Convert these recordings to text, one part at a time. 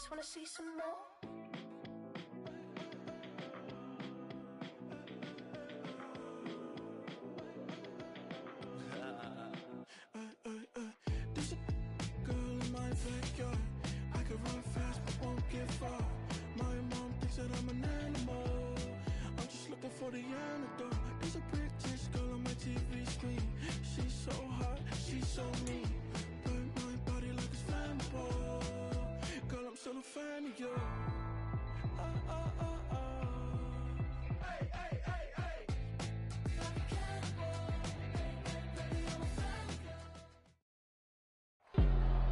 Wanna see some more? There's a girl in my backyard. I could run fast but won't get far. My mom thinks that I'm an animal. I'm just looking for the antidote. There's a British girl on my TV screen. She's so hot, she's so mean. Burn my body like it's flammable. Girl, I'm still a fan of you. Hey, hey, hey, hey.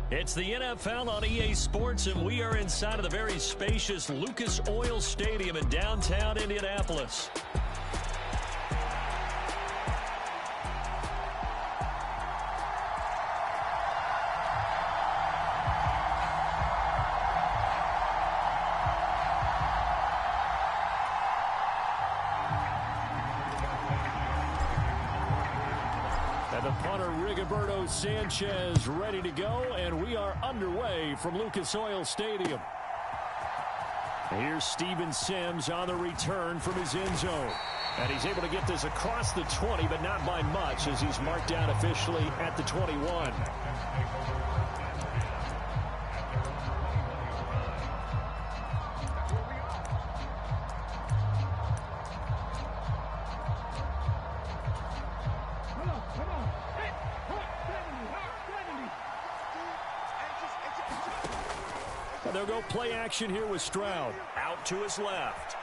It's the NFL on EA Sports, and we are inside of the very spacious Lucas Oil Stadium in downtown Indianapolis. And the punter, Rigoberto Sanchez, ready to go, and we are underway from Lucas Oil Stadium. Here's Steven Sims on the return from his end zone. And he's able to get this across the 20, but not by much, as he's marked down officially at the 21. They'll go play action here with Stroud. Out to his left.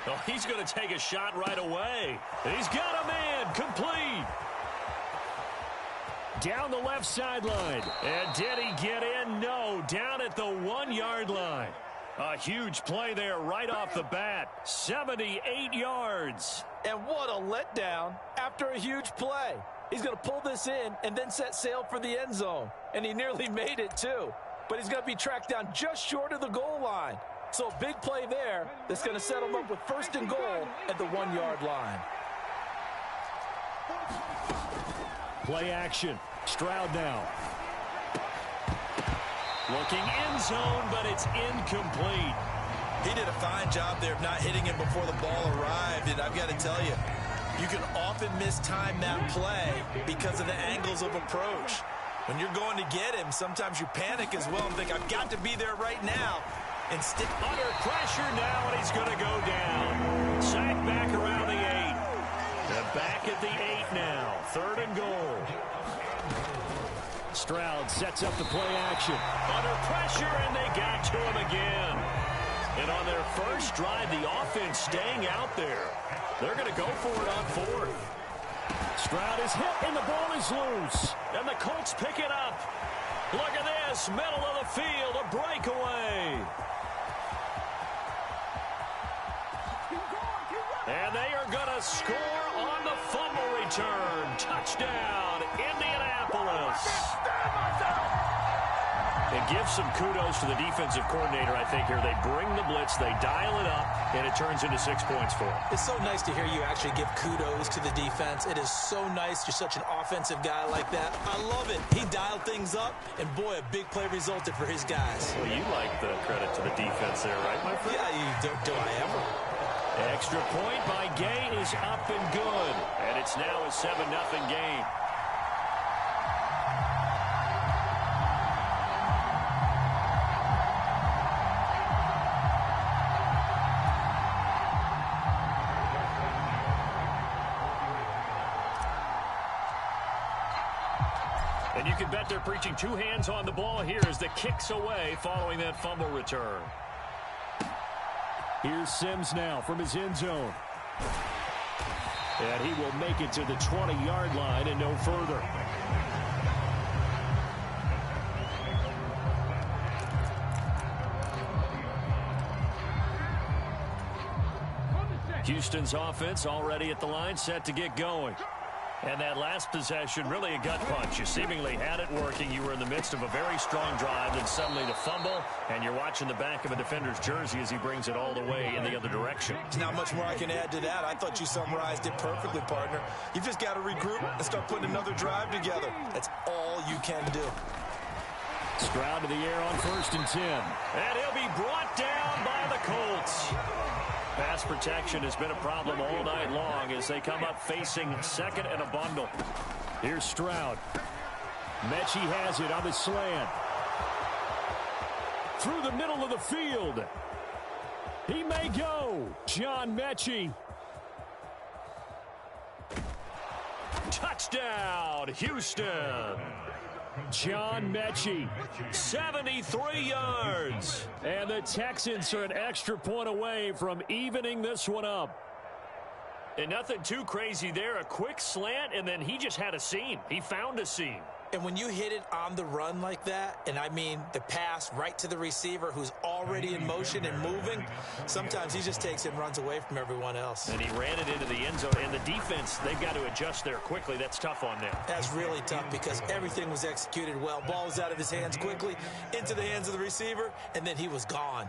Oh, he's going to take a shot right away. He's got a man. Complete. Down the left sideline. And did he get in? No. Down at the 1-yard line. A huge play there right off the bat. 78 yards. And what a letdown after a huge play. He's going to pull this in and then set sail for the end zone. And he nearly made it, too. But he's going to be tracked down just short of the goal line. So a big play there that's going to set him up with first and goal at the 1-yard line. Play action. Stroud now. Looking end zone, but it's incomplete. He did a fine job there of not hitting him before the ball arrived. And I've got to tell you, you can often mistime that play because of the angles of approach. When you're going to get him, sometimes you panic as well and think, I've got to be there right now. And stick under pressure now, and he's going to go down. Sack back around the 8. They're back at the 8 now. 3rd and goal. Stroud sets up the play action. Under pressure, and they got to him again. And on their first drive, the offense staying out there. They're going to go for it on 4th. Stroud is hit, and the ball is loose. And the Colts pick it up. Look at this, middle of the field, a breakaway. And they are going to score on the fumble return. Touchdown, Indianapolis. And give some kudos to the defensive coordinator, I think, here. They bring the blitz, they dial it up, and it turns into 6 points for them. It's so nice to hear you actually give kudos to the defense. It is so nice. You're such an offensive guy like that. I love it. He dialed things up, and boy, a big play resulted for his guys. Well, you like the credit to the defense there, right, my friend? Yeah, do I ever? Extra point by Gay is up and good. And it's now a 7-0 game. And you can bet they're preaching 2 hands on the ball here as the kick's away following that fumble return. Here's Sims now from his end zone. And he will make it to the 20-yard line and no further. Houston's offense already at the line, set to get going. And that last possession, really a gut punch. You seemingly had it working. You were in the midst of a very strong drive, then suddenly the fumble, and you're watching the back of a defender's jersey as he brings it all the way in the other direction. There's not much more I can add to that. I thought you summarized it perfectly, partner. You just got to regroup and start putting another drive together. That's all you can do. Stroud to the air on 1st and 10. And he'll be brought down by the Colts. Pass protection has been a problem all night long as they come up facing second and a bundle. Here's Stroud. Mechie has it on the slant. Through the middle of the field. He may go. John Mechie. Touchdown, Houston. John Mechie, 73 yards. And the Texans are an extra point away from evening this one up. And nothing too crazy there. A quick slant, and then he just had a seam. He found a seam. And when you hit it on the run like that, and I mean the pass right to the receiver who's already in motion and moving, sometimes he just takes it and runs away from everyone else. And he ran it into the end zone. And the defense, they've got to adjust there quickly. That's tough on them. That's really tough because everything was executed well. Ball was out of his hands quickly, into the hands of the receiver, and then he was gone.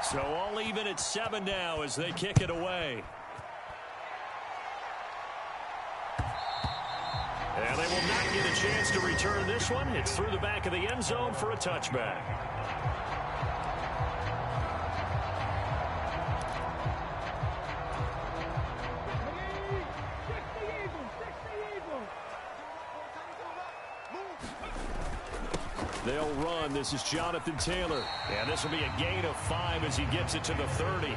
So all even at 7 now as they kick it away. And they will not get a chance to return this one. It's through the back of the end zone for a touchback. They'll run. This is Jonathan Taylor. And this will be a gain of 5 as he gets it to the 30.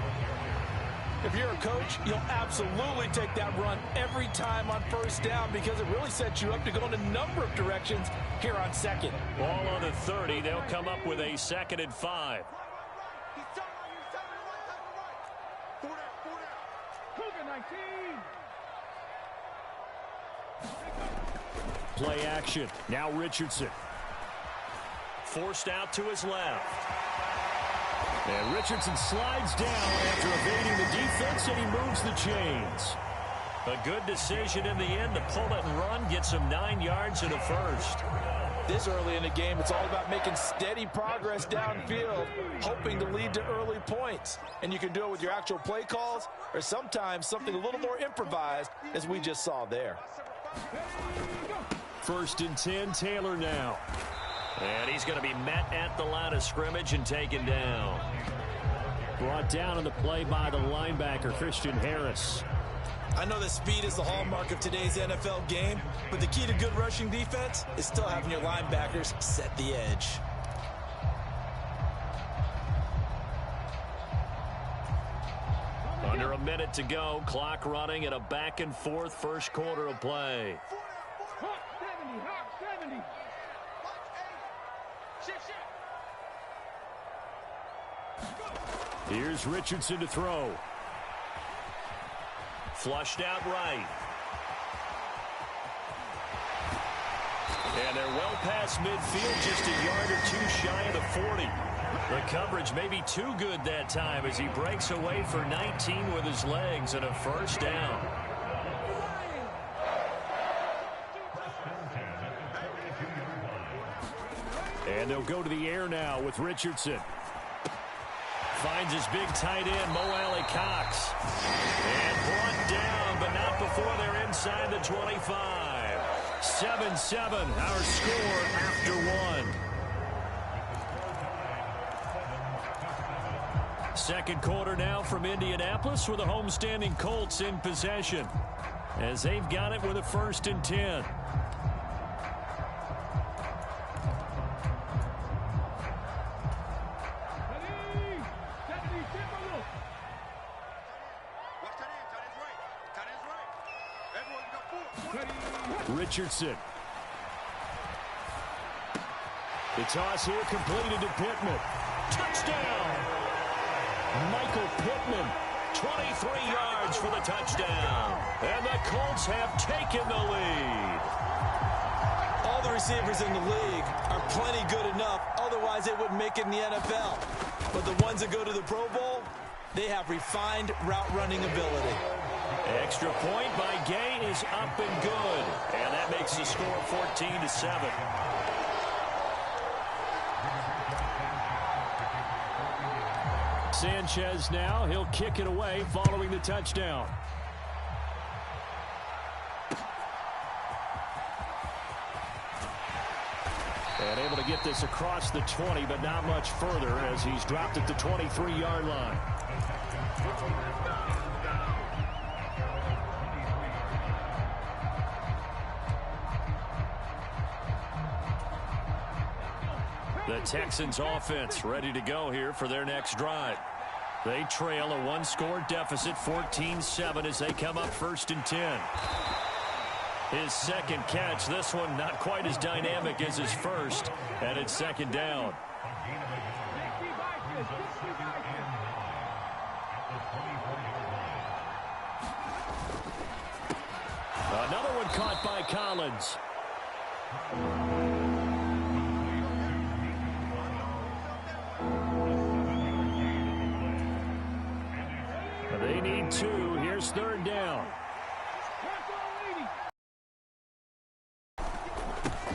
If you're a coach, you'll absolutely take that run every time on 1st down because it really sets you up to go in a number of directions here on 2nd. Ball on the 30. They'll come up with a 2nd and 5. Play action. Now Richardson. Forced out to his left. And Richardson slides down after evading the defense, and he moves the chains. A good decision in the end to pull it and run, get some 9 yards and a first. This early in the game, it's all about making steady progress downfield, hoping to lead to early points. And you can do it with your actual play calls or sometimes something a little more improvised, as we just saw there. 1st and 10, Taylor now. And he's going to be met at the line of scrimmage and taken down. Brought down on the play by the linebacker, Christian Harris. I know that speed is the hallmark of today's NFL game, but the key to good rushing defense is still having your linebackers set the edge. Under a minute to go, clock running, and a back-and-forth first quarter of play. Here's Richardson to throw. Flushed out right. And they're well past midfield, just a yard or two shy of the 40. The coverage may be too good that time as he breaks away for 19 with his legs and a 1st down. And they'll go to the air now with Richardson. Finds his big tight end, Mo Alley Cox. And brought down, but not before they're inside the 25. 7-7, our score after 1. Second quarter now from Indianapolis with the homestanding Colts in possession as they've got it with a 1st and 10. Richardson The toss here completed to Pittman. Touchdown! Michael Pittman, 23 yards for the touchdown. And the Colts have taken the lead. All the receivers in the league are plenty good enough. Otherwise, they wouldn't make it in the NFL. But the ones that go to the Pro Bowl, they have refined route running ability. Extra point by Gay is up and good. And that makes the score 14-7. Sanchez now, he'll kick it away following the touchdown. And able to get this across the 20, but not much further as he's dropped at the 23-yard line. The Texans offense ready to go here for their next drive. They trail a one-score deficit, 14-7, as they come up 1st and 10. His second catch, this one not quite as dynamic as his first, and it's 2nd down. Another one caught by Collins. They need 2. Here's 3rd down.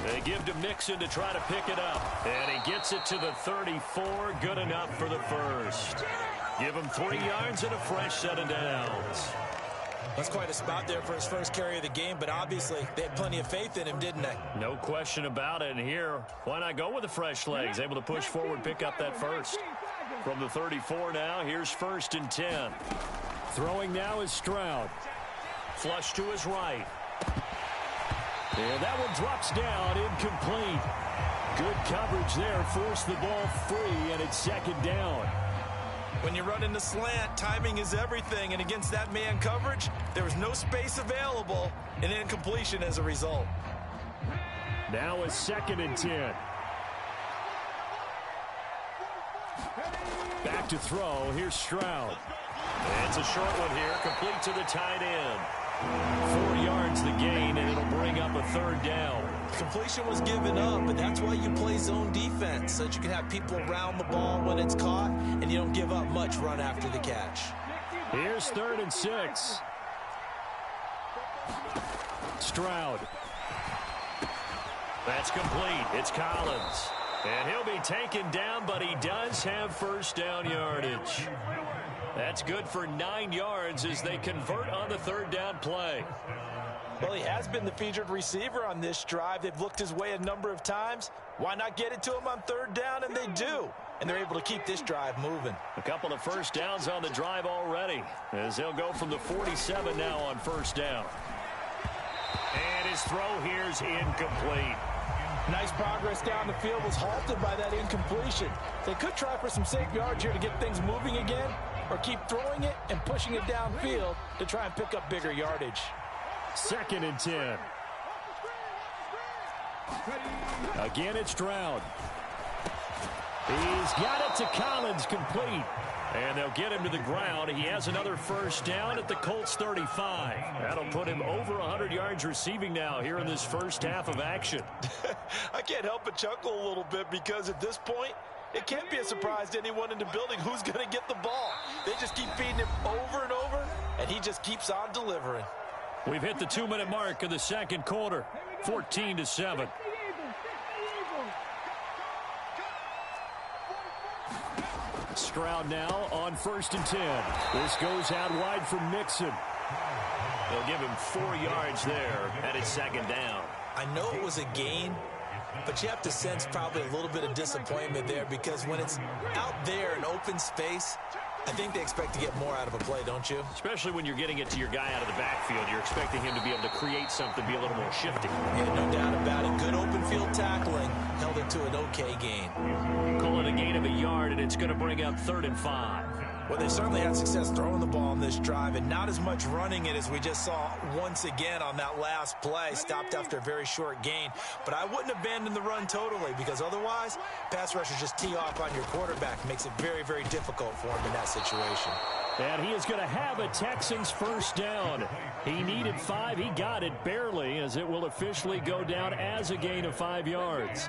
They give to Mixon to try to pick it up. And he gets it to the 34. Good enough for the first. Give him 3 yards and a fresh set of downs. That's quite a spot there for his first carry of the game, but obviously they had plenty of faith in him, didn't they? No question about it. And here, why not go with the fresh legs? Able to push forward, pick up that first. From the 34 now, here's 1st and 10. Throwing now is Stroud. Flush to his right. And that one drops down, incomplete. Good coverage there, forced the ball free, and it's 2nd down. When you run in the slant, timing is everything, and against that man coverage, there was no space available, and incompletion as a result. Now it's 2nd and 10. Back to throw, here's Stroud. It's a short one here, complete to the tight end. 4 yards the gain, and it'll bring up a 3rd down. Completion was given up, but that's why you play zone defense, so that you can have people around the ball when it's caught, and you don't give up much run after the catch. Here's 3rd and 6. Stroud. That's complete. It's Collins. And he'll be taken down, but he does have 1st down yardage. That's good for 9 yards as they convert on the 3rd down play. Well, he has been the featured receiver on this drive. They've looked his way a number of times. Why not get it to him on 3rd down? And they do. And they're able to keep this drive moving. A couple of 1st downs on the drive already, as they'll go from the 47 now on 1st down. And his throw here's incomplete. Nice progress down the field was halted by that incompletion. They could try for some safe yards here to get things moving again, or keep throwing it and pushing it downfield to try and pick up bigger yardage. 2nd and 10. Again, it's Stroud. He's got it to Collins, complete. And they'll get him to the ground. He has another 1st down at the Colts 35. That'll put him over 100 yards receiving now here in this first half of action. I can't help but chuckle a little bit because at this point, it can't be a surprise to anyone in the building who's going to get the ball. They just keep feeding him over and over, and he just keeps on delivering. We've hit the 2-minute mark of the 2nd quarter, 14-7. Stroud now on 1st and 10. This goes out wide for Mixon. They'll give him 4 yards there, and it's 2nd down. I know it was a gain, but you have to sense probably a little bit of disappointment there because when it's out there in open space, I think they expect to get more out of a play, don't you? Especially when you're getting it to your guy out of the backfield. You're expecting him to be able to create something, be a little more shifty. Yeah, no doubt about it. Good open field tackling. Held it to an okay gain. Call it a gain of a yard, and it's going to bring up 3rd and 5. Well, they certainly had success throwing the ball in this drive, and not as much running it as we just saw once again on that last play. Stopped after a very short gain. But I wouldn't abandon the run totally, because otherwise, pass rushers just tee off on your quarterback. It makes it very, very difficult for him in that situation. And he is going to have a Texans first down. He needed 5. He got it barely, as it will officially go down as a gain of 5 yards.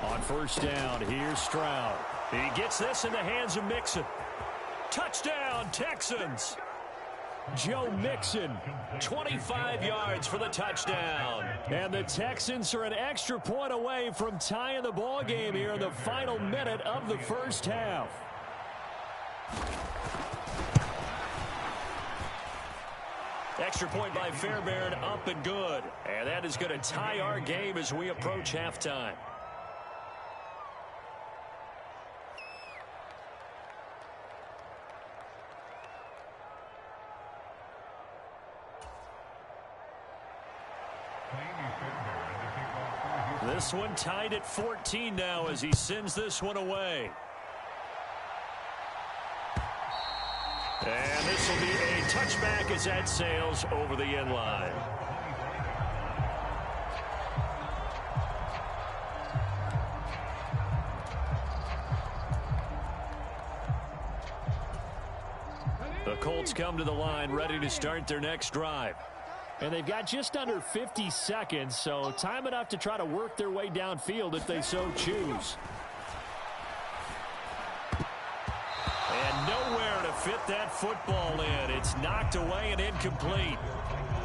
On first down, here's Stroud. He gets this in the hands of Mixon. Touchdown, Texans. Joe Mixon, 25 yards for the touchdown. And the Texans are an extra point away from tying the ball game here in the final minute of the first half. Extra point by Fairbairn, up and good. And that is going to tie our game as we approach halftime. This one tied at 14 now as he sends this one away. And this will be a touchback as that sails over the end line. The Colts come to the line ready to start their next drive. And they've got just under 50 seconds, so time enough to try to work their way downfield if they so choose. And nowhere to fit that football in. It's knocked away and incomplete.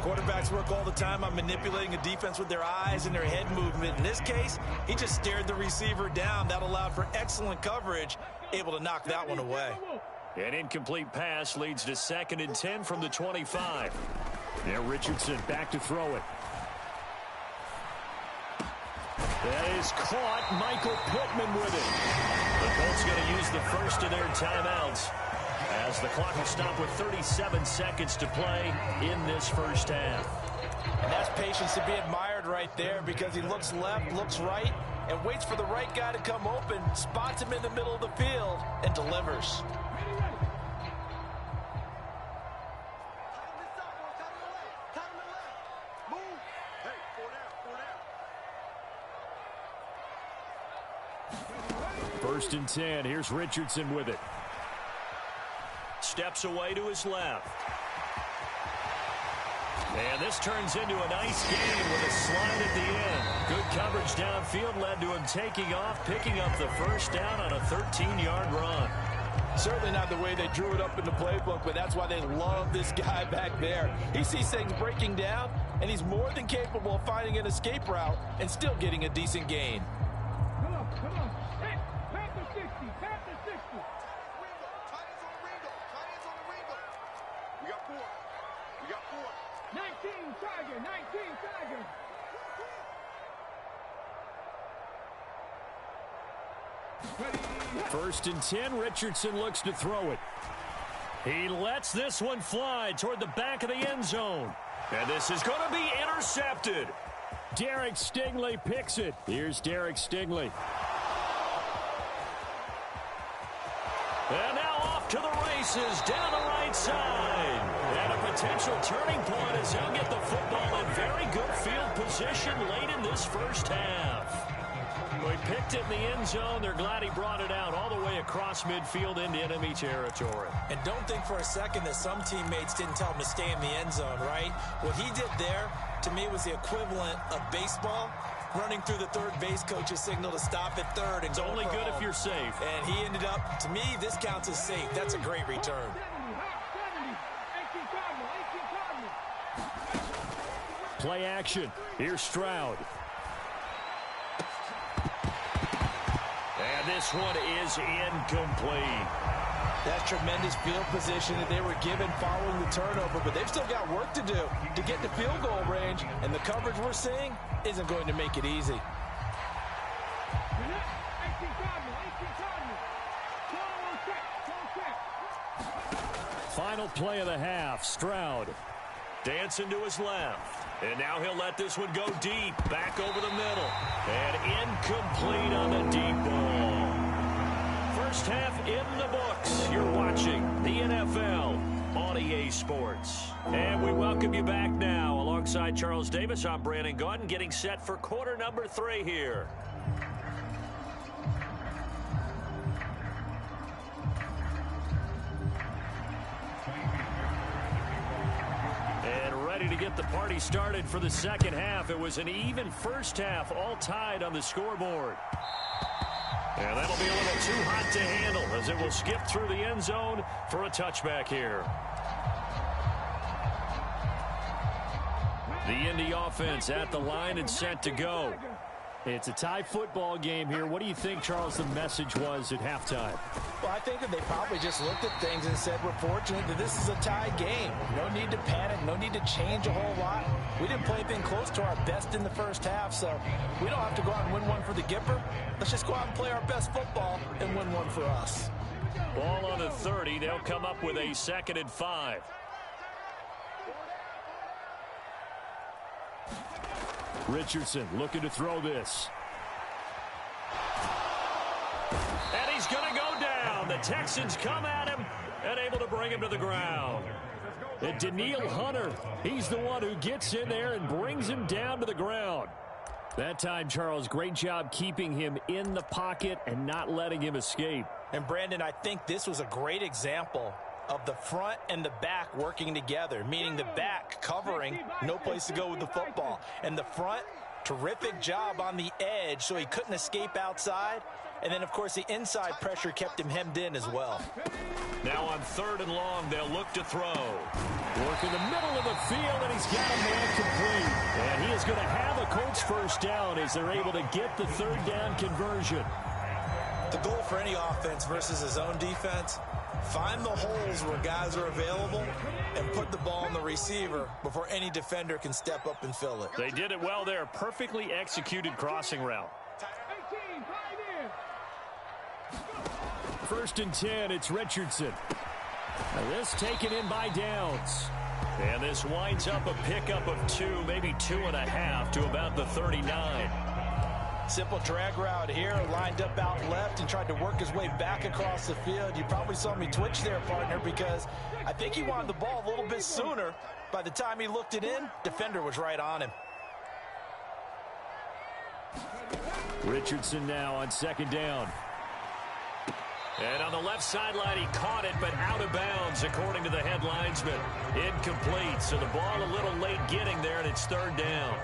Quarterbacks work all the time on manipulating a defense with their eyes and their head movement. In this case, he just stared the receiver down. That allowed for excellent coverage, able to knock that one away. An incomplete pass leads to 2nd and 10 from the 25. Now Richardson back to throw it. That is caught. Michael Pittman with it. The Colts going to use the first of their timeouts as the clock will stop with 37 seconds to play in this first half. And that's patience to be admired right there, because he looks left, looks right, and waits for the right guy to come open, spots him in the middle of the field, and delivers. First and 10. Here's Richardson with it. Steps away to his left. And this turns into a nice game with a slide at the end. Good coverage downfield led to him taking off, picking up the first down on a 13-yard run. Certainly not the way they drew it up in the playbook, but that's why they love this guy back there. He sees things breaking down, and he's more than capable of finding an escape route and still getting a decent gain. Come on. Hey, tap the 60. We got four. 19 Tiger. First and 10, Richardson looks to throw it. He lets this one fly toward the back of the end zone. And this is going to be intercepted. Derek Stingley picks it. Here's Derek Stingley. And now off to the races down the right side. And a potential turning point as he'll get the football in very good field position late in this first half. He picked it in the end zone. They're glad he brought it out all the way across midfield into enemy territory. And don't think for a second that some teammates didn't tell him to stay in the end zone, right? What he did there, to me, was the equivalent of baseball, running through the third base coach's signal to stop at third. And it's only good if you're safe. And he ended up, to me, this counts as safe. That's a great return. Play action. Here's Stroud. And this one is incomplete. That's tremendous field position that they were given following the turnover, but they've still got work to do to get to field goal range, and the coverage we're seeing isn't going to make it easy. Final play of the half, Stroud. Dancing to his left. And now he'll let this one go deep. Back over the middle. And incomplete on the deep ball. First half in the books. You're watching the NFL on EA Sports. And we welcome you back now. Alongside Charles Davis, I'm Brandon Gaudin, getting set for quarter number 3 here. Ready to get the party started for the second half. It was an even first half, all tied on the scoreboard. And that'll be a little too hot to handle as it will skip through the end zone for a touchback here. The Indy offense at the line and set to go. It's a tie football game here. What do you think, Charles, the message was at halftime? Well, I think that they probably just looked at things and said, we're fortunate that this is a tie game. No need to panic, no need to change a whole lot. We didn't play anything close to our best in the first half, so we don't have to go out and win one for the Gipper. Let's just go out and play our best football and win one for us. Ball on the 30. They'll come up with a 2nd and 5. Richardson looking to throw this. And he's going to go down. The Texans come at him and able to bring him to the ground. And Daniil Hunter, he's the one who gets in there and brings him down to the ground. That time, Charles, great job keeping him in the pocket and not letting him escape. And, Brandon, I think this was a great example of the front and the back working together, meaning the back covering, no place to go with the football. And the front, terrific job on the edge so he couldn't escape outside. And then, of course, the inside pressure kept him hemmed in as well. Now on 3rd and long, they'll look to throw. Work in the middle of the field, and he's got a man complete. And he is going to have a Colts first down as they're able to get the 3rd down conversion. The goal for any offense versus his own defense, find the holes where guys are available and put the ball on the receiver before any defender can step up and fill it. They did it well there. Perfectly executed crossing route. 1st and 10, it's Richardson. Now this taken in by Downs. And this winds up a pickup of 2, maybe 2.5 to about the 39. Simple drag route here, lined up out left and tried to work his way back across the field. You probably saw me twitch there, partner, because I think he wanted the ball a little bit sooner. By the time he looked it in, defender was right on him. Richardson now on 2nd down. And on the left sideline, he caught it, but out of bounds, according to the head linesman. Incomplete, so the ball a little late getting there, and it's 3rd down.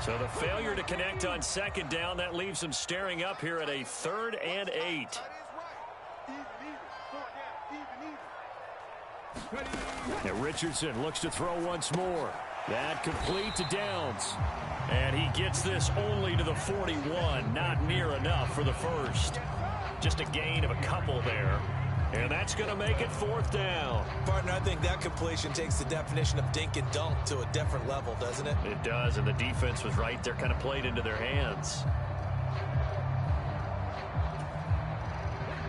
So the failure to connect on 2nd down, that leaves them staring up here at a 3rd and 8. And Richardson looks to throw once more. That complete to Downs. And he gets this only to the 41. Not near enough for the first. Just a gain of a couple there. And that's going to make it 4th down. Partner, I think that completion takes the definition of dink and dunk to a different level, doesn't it? It does, and the defense was right there, kind of played into their hands.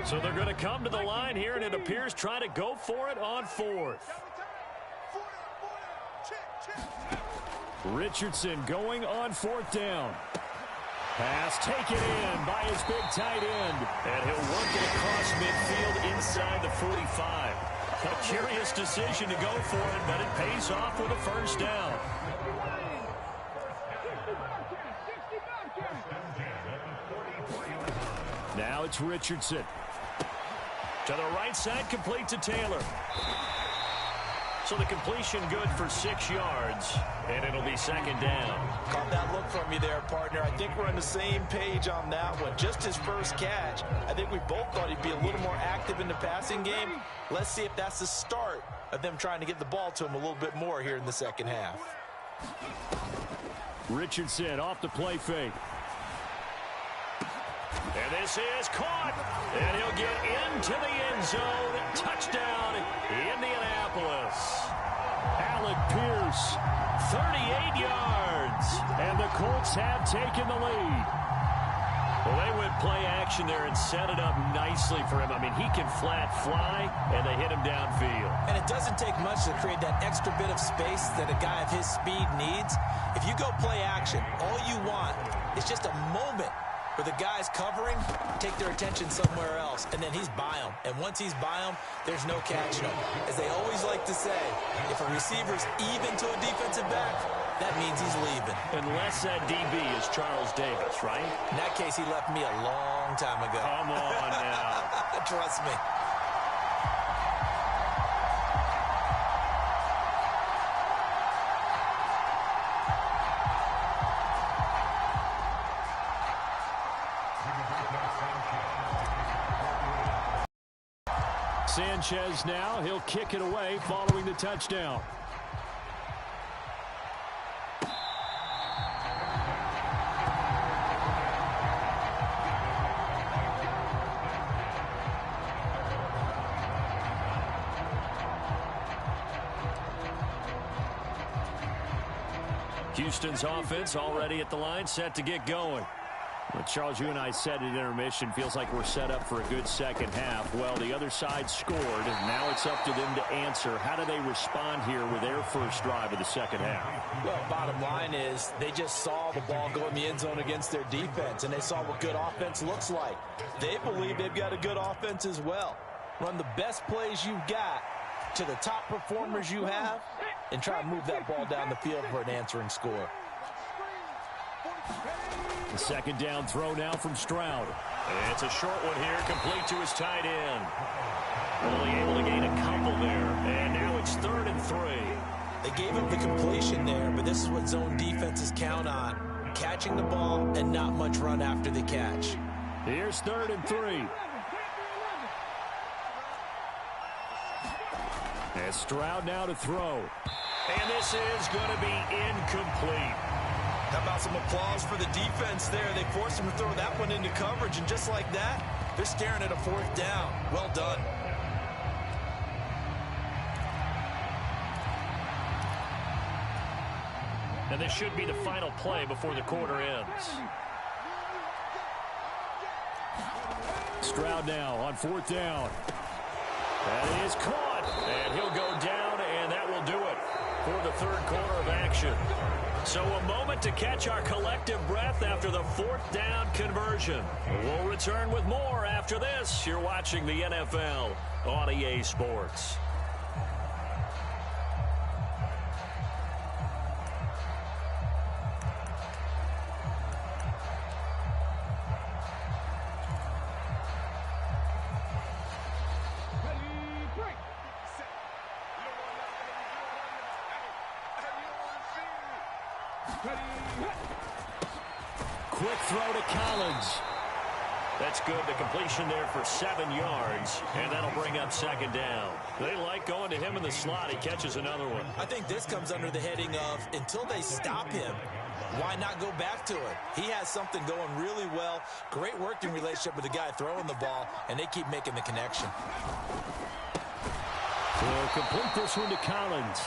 So they're going to come to the line here, and it appears trying to go for it on 4th. Richardson going on 4th down. Pass taken in by his big tight end. And he'll work it across midfield inside the 45. A curious decision to go for it, but it pays off with a first down. Now it's Richardson. To the right side, complete to Taylor. So the completion good for 6 yards, and it'll be 2nd down. Caught that look from you there, partner. I think we're on the same page on that one. Just his first catch. I think we both thought he'd be a little more active in the passing game. Let's see if that's the start of them trying to get the ball to him a little bit more here in the second half. Richardson off the play fake. And this is caught. And he'll get into the end zone. Touchdown, Indianapolis. Alec Pierce, 38 yards. and the Colts have taken the lead. Well, they went play action there and set it up nicely for him. I mean, he can flat fly, and they hit him downfield. And it doesn't take much to create that extra bit of space that a guy of his speed needs. If you go play action, all you want is just a moment where the guys covering take their attention somewhere else, and then he's by them. And once he's by them, there's no catching him. As they always like to say, if a receiver's even to a defensive back, that means he's leaving. Unless that DB is Charles Davis, right? In that case, he left me a long time ago. Come on now. Trust me. Sanchez now, he'll kick it away following the touchdown. Houston's offense already at the line, set to get going. Well, Charles, you and I said at intermission, feels like we're set up for a good second half. Well, the other side scored, and now it's up to them to answer. How do they respond here with their first drive of the second half? Well, bottom line is they just saw the ball go in the end zone against their defense, and they saw what good offense looks like. They believe they've got a good offense as well. Run the best plays you've got to the top performers you have, and try to move that ball down the field for an answering score. The second down throw now from Stroud. It's a short one here, complete to his tight end. Only able to gain a couple there, and now it's 3rd and 3. They gave up the completion there, but this is what zone defenses count on. Catching the ball and not much run after the catch. Here's 3rd and 3. And Stroud now to throw. And this is going to be incomplete. How about some applause for the defense there? They forced him to throw that one into coverage, and just like that, they're staring at a 4th down. Well done. And this should be the final play before the quarter ends. Stroud now on 4th down. That is caught, and he'll go down, and that will do it for the 3rd quarter of action. So a moment to catch our collective breath after the 4th down conversion. We'll return with more after this. You're watching the NFL on EA Sports. Quick throw to Collins. That's good. The completion there for 7 yards, and that'll bring up 2nd down. They like going to him in the slot. He catches another one. I think this comes under the heading of, until they stop him, why not go back to it? He has something going really well. Great working relationship with the guy throwing the ball, and they keep making the connection. We'll complete this one to Collins.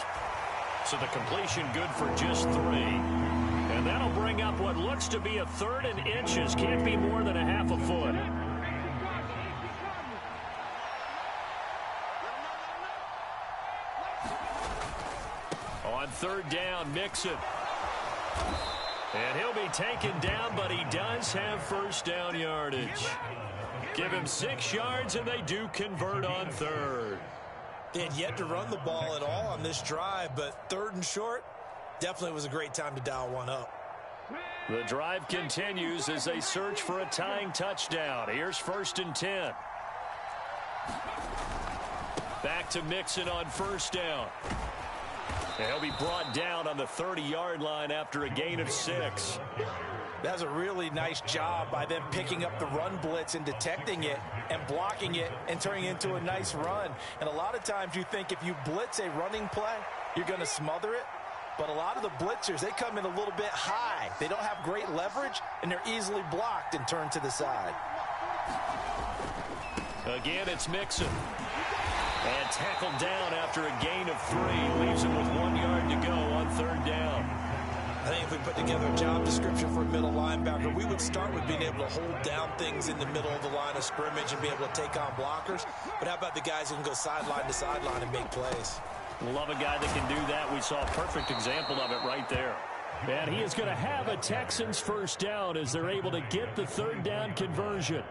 So the completion good for just 3. And that'll bring up what looks to be a 3rd and inches. Can't be more than a half a foot. On 3rd down, Mixon. And he'll be taken down, but he does have 1st down yardage. Give him 6 yards, and they do convert on 3rd. They had yet to run the ball at all on this drive, but 3rd and short, definitely was a great time to dial one up. The drive continues as they search for a tying touchdown. Here's 1st and 10. Back to Mixon on 1st down. He'll be brought down on the 30-yard line after a gain of 6. That's a really nice job by them picking up the run blitz and detecting it and blocking it and turning it into a nice run. And a lot of times you think if you blitz a running play, you're going to smother it. But a lot of the blitzers, they come in a little bit high. They don't have great leverage, and they're easily blocked and turned to the side. Again, it's Mixon. And tackled down after a gain of 3. Leaves him with 1 yard to go on 3rd down. I think if we put together a job description for a middle linebacker, we would start with being able to hold down things in the middle of the line of scrimmage and be able to take on blockers. But how about the guys who can go sideline to sideline and make plays? Love a guy that can do that. We saw a perfect example of it right there. And he is going to have a Texans first down as they're able to get the third down conversion.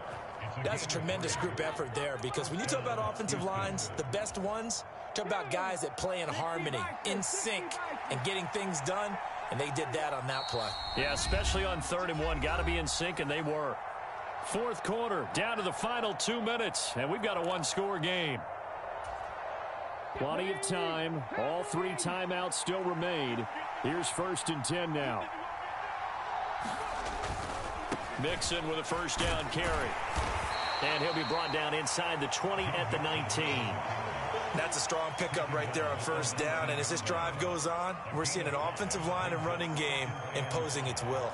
That's a tremendous group effort there, because when you talk about offensive lines, the best ones, talk about guys that play in harmony, in sync, and getting things done, and they did that on that play. Yeah, especially on 3rd and 1. Got to be in sync, and they were. Fourth quarter, down to the final 2 minutes, and we've got a one-score game. Plenty of time. All 3 timeouts still remain. Here's 1st and 10 now. Mixon with a first down carry. And he'll be brought down inside the 20 at the 19. That's a strong pickup right there on first down. And as this drive goes on, we're seeing an offensive line and running game imposing its will.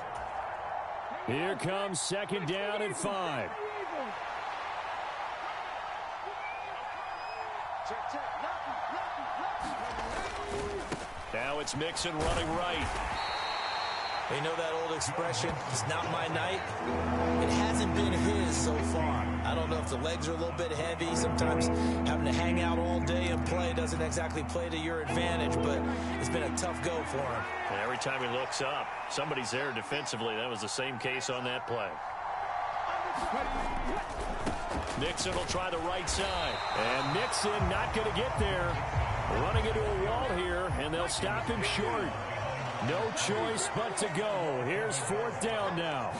Here comes 2nd down and 5. Now it's Mixon running right. You know that old expression, it's not my night? It hasn't been his so far. I don't know if the legs are a little bit heavy. Sometimes having to hang out all day and play doesn't exactly play to your advantage, but it's been a tough go for him. And every time he looks up, somebody's there defensively. That was the same case on that play. Mixon will try the right side. And Mixon not going to get there. Running into a wall here, and they'll stop him short. No choice but to go. Here's 4th down now.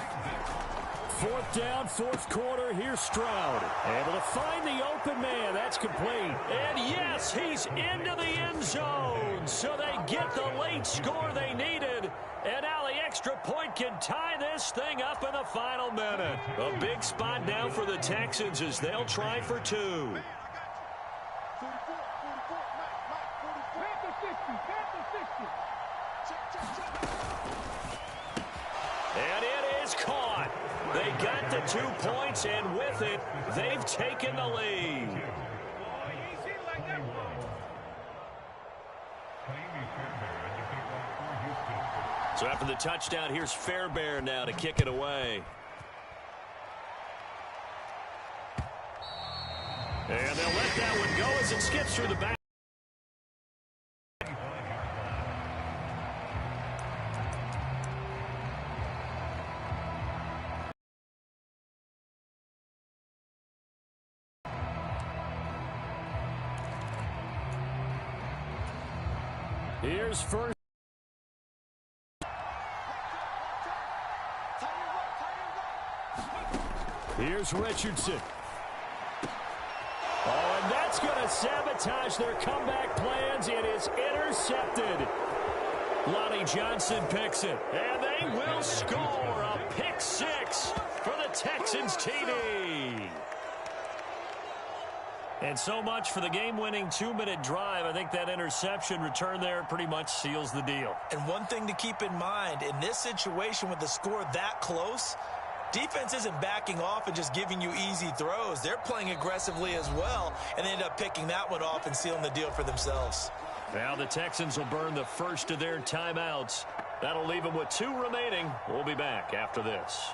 4th down, 4th quarter. Here's Stroud. Able to find the open man. That's complete. And yes, he's into the end zone. So they get the late score they needed. And now the extra point can tie this thing up in the final minute. A big spot now for the Texans as they'll try for 2. And it is caught. They got the 2 points, and with it, they've taken the lead. So after the touchdown, here's Fairbairn now to kick it away. And they'll let that one go as it skips through the back. Here's first. Here's Richardson. Oh, and that's going to sabotage their comeback plans. It is intercepted. Lonnie Johnson picks it. And they will score a pick 6 for the Texans TD. And so much for the game-winning 2-minute drive. I think that interception return there pretty much seals the deal. And one thing to keep in mind, in this situation with the score that close, defense isn't backing off and just giving you easy throws. They're playing aggressively as well, and they end up picking that one off and sealing the deal for themselves. Now the Texans will burn the first of their timeouts. That'll leave them with 2 remaining. We'll be back after this.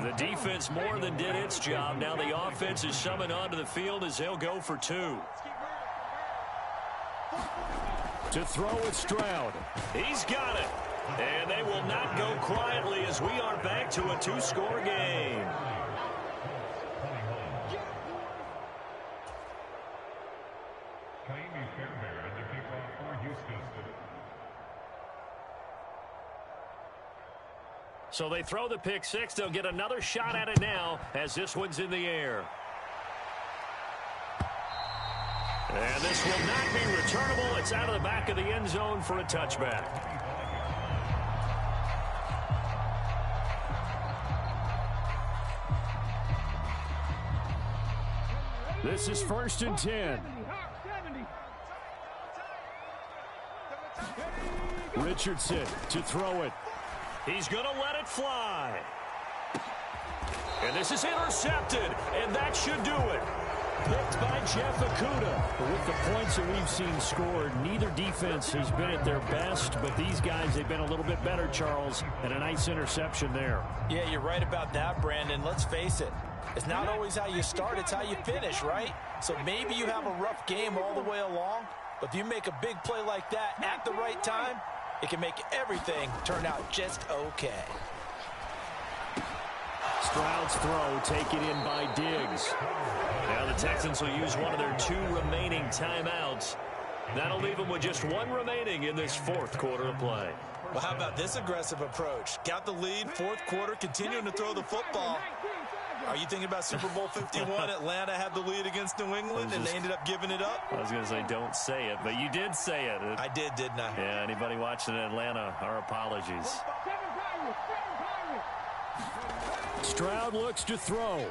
The defense more than did its job. Now the offense is summoned onto the field as they'll go for 2. To throw with Stroud. He's got it. And they will not go quietly as we are back to a 2-score game. So they throw the pick 6. They'll get another shot at it now as this one's in the air. And this will not be returnable. It's out of the back of the end zone for a touchback. This is 1st and 10. Richardson to throw it. He's going to let it fly. And this is intercepted, and that should do it. Picked by Jeff Okudah. With the points that we've seen scored, neither defense has been at their best, but these guys, they've been a little bit better, Charles, and a nice interception there. Yeah, you're right about that, Brandon. Let's face it. It's not always how you start, it's how you finish, right? So maybe you have a rough game all the way along, but if you make a big play like that at the right time, it can make everything turn out just okay. Stroud's throw taken in by Diggs. Now the Texans will use one of their 2 remaining timeouts. That'll leave them with just 1 remaining in this 4th quarter of play. Well, how about this aggressive approach? Got the lead, 4th quarter, continuing to throw the football. Are you thinking about Super Bowl 51? Atlanta had the lead against New England, and they ended up giving it up? I was going to say don't say it, but you did say it. I did, didn't I? Yeah, anybody watching Atlanta, our apologies. Stroud looks to throw.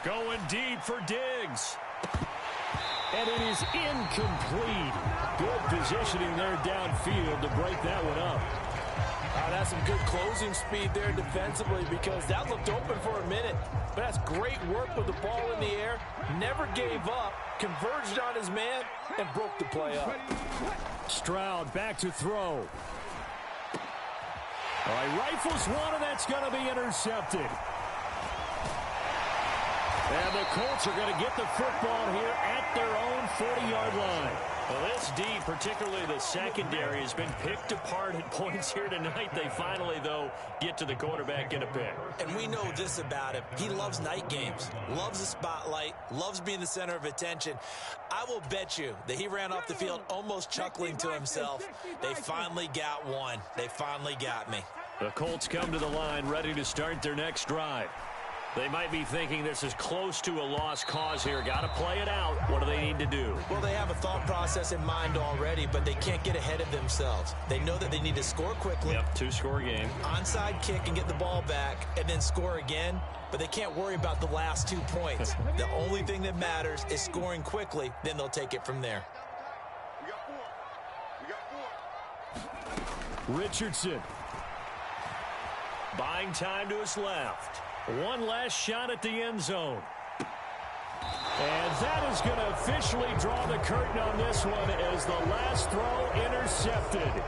Going deep for Diggs. And it is incomplete. Good positioning there downfield to break that one up. That's some good closing speed there defensively because that looked open for a minute. But that's great work with the ball in the air. Never gave up, converged on his man, and broke the play up. Stroud back to throw. All right, rifles one, and that's going to be intercepted. And the Colts are going to get the football here at their own 40-yard line. Well, this D, particularly the secondary, has been picked apart at points here tonight. They finally, though, get to the quarterback in a pick. And we know this about him. He loves night games, loves the spotlight, loves being the center of attention. I will bet you that he ran off the field almost chuckling to himself. They finally got one. They finally got me. The Colts come to the line ready to start their next drive. They might be thinking this is close to a lost cause here. Got to play it out. What do they need to do? Well, they have a thought process in mind already, but they can't get ahead of themselves. They know that they need to score quickly. Yep, 2-score game. Onside kick and get the ball back and then score again, but they can't worry about the last 2 points. The only thing that matters is scoring quickly, then they'll take it from there. We got 4. Richardson. Buying time to his left. One last shot at the end zone. And that is going to officially draw the curtain on this one as the last throw intercepted.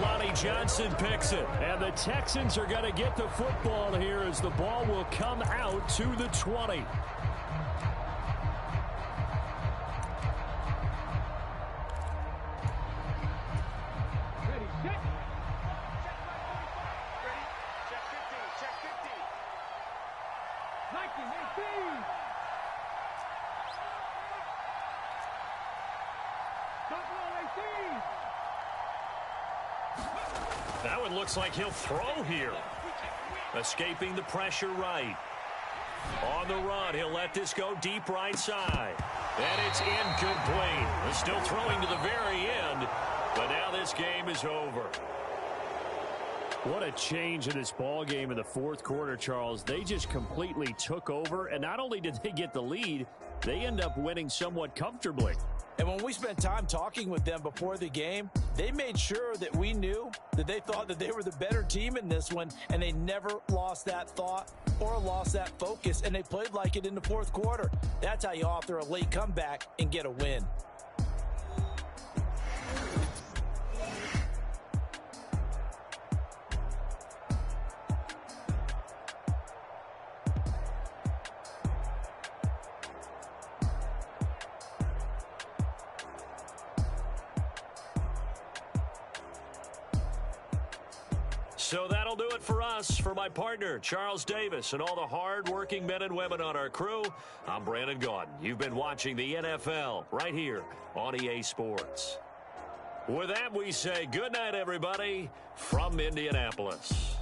Lonnie Johnson picks it. And the Texans are going to get the football here as the ball will come out to the 20. That one looks like he'll throw here. Escaping the pressure right. On the run, he'll let this go deep right side. And it's incomplete. They're still throwing to the very end, but now this game is over. What a change in this ball game in the 4th quarter, Charles. They just completely took over, and not only did they get the lead, they end up winning somewhat comfortably. And when we spent time talking with them before the game, they made sure that we knew that they thought that they were the better team in this one, and they never lost that thought or lost that focus, and they played like it in the 4th quarter. That's how you author a late comeback and get a win. So that'll do it for us. For my partner, Charles Davis, and all the hard-working men and women on our crew, I'm Brandon Gaudin. You've been watching the NFL right here on EA Sports. With that, we say good night, everybody, from Indianapolis.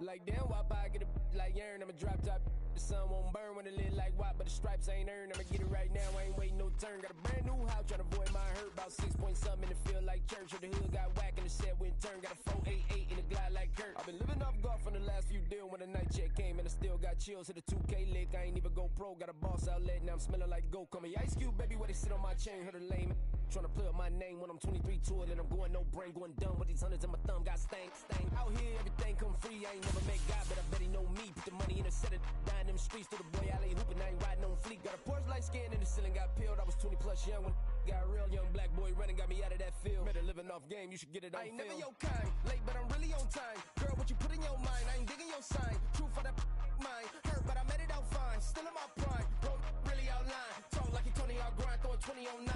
Like damn, why I get a like urn? I'm a drop top. The sun won't burn when it lit like white, but the stripes ain't earned. I'ma get it right now, I ain't waiting no turn. Got a brand new house, tryna avoid my hurt. About 6 point something in the field like church. Or the hood got whack and the set went turn. Got a 488 in the glide like Kurt. I've been living off golf from the last few deals. When the night check came and I still got chills. Hit a 2K lick, I ain't even go pro. Got a boss outlet, now I'm smelling like gold. Call me Ice Cube, baby, where they sit on my chain. Heard a lame tryna play up my name when I'm 23 to it. And I'm going no brain, going dumb with these hundreds in my thumb. Got stank. Out here, everything come free. I ain't never met God, but I bet he know me. Put the money in a set of dying them streets. To the boy alley hooping, I ain't riding on fleek. Got a Porsche light skin in the ceiling, got peeled. I was 20 plus young when got real. Young black boy running, got me out of that field. Better living off game, you should get it on. I ain't never your kind, late but I'm really on time. Girl, what you put in your mind, I ain't digging your sign. True for that mine, hurt but I made it out fine. Still in my prime, bro, really outline. Talk like you Tony, I'll grind, throwing 20 on 9.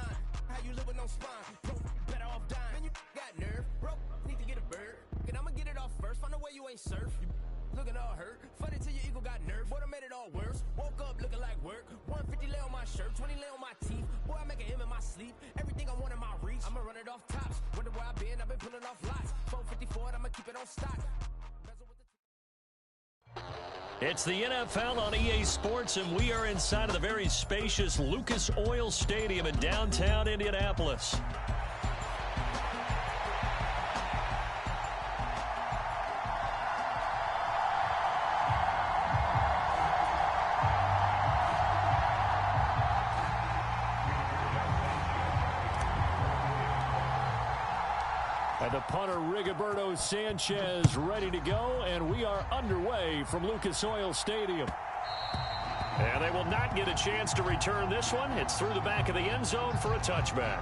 How you live with no spine, bro, better off dying. Man, you got nerve, bro, need to get a bird. And I'ma get it off first, find a way you ain't surf. You looking all hurt, funny till your ego got nerve. Boy, I made it all worse, woke up looking like work. 150 lay on my shirt, 20 lay on my teeth. Boy, I make an M in my sleep, everything I want in my reach. I'ma run it off tops, wonder where I've been pulling off lots. 454, I'ma keep it on stock. It's the NFL on EA Sports, and we are inside of the very spacious Lucas Oil Stadium in downtown Indianapolis. And the punter, Rigoberto Sanchez, ready to go, and we are underway from Lucas Oil Stadium. And they will not get a chance to return this one. It's through the back of the end zone for a touchback.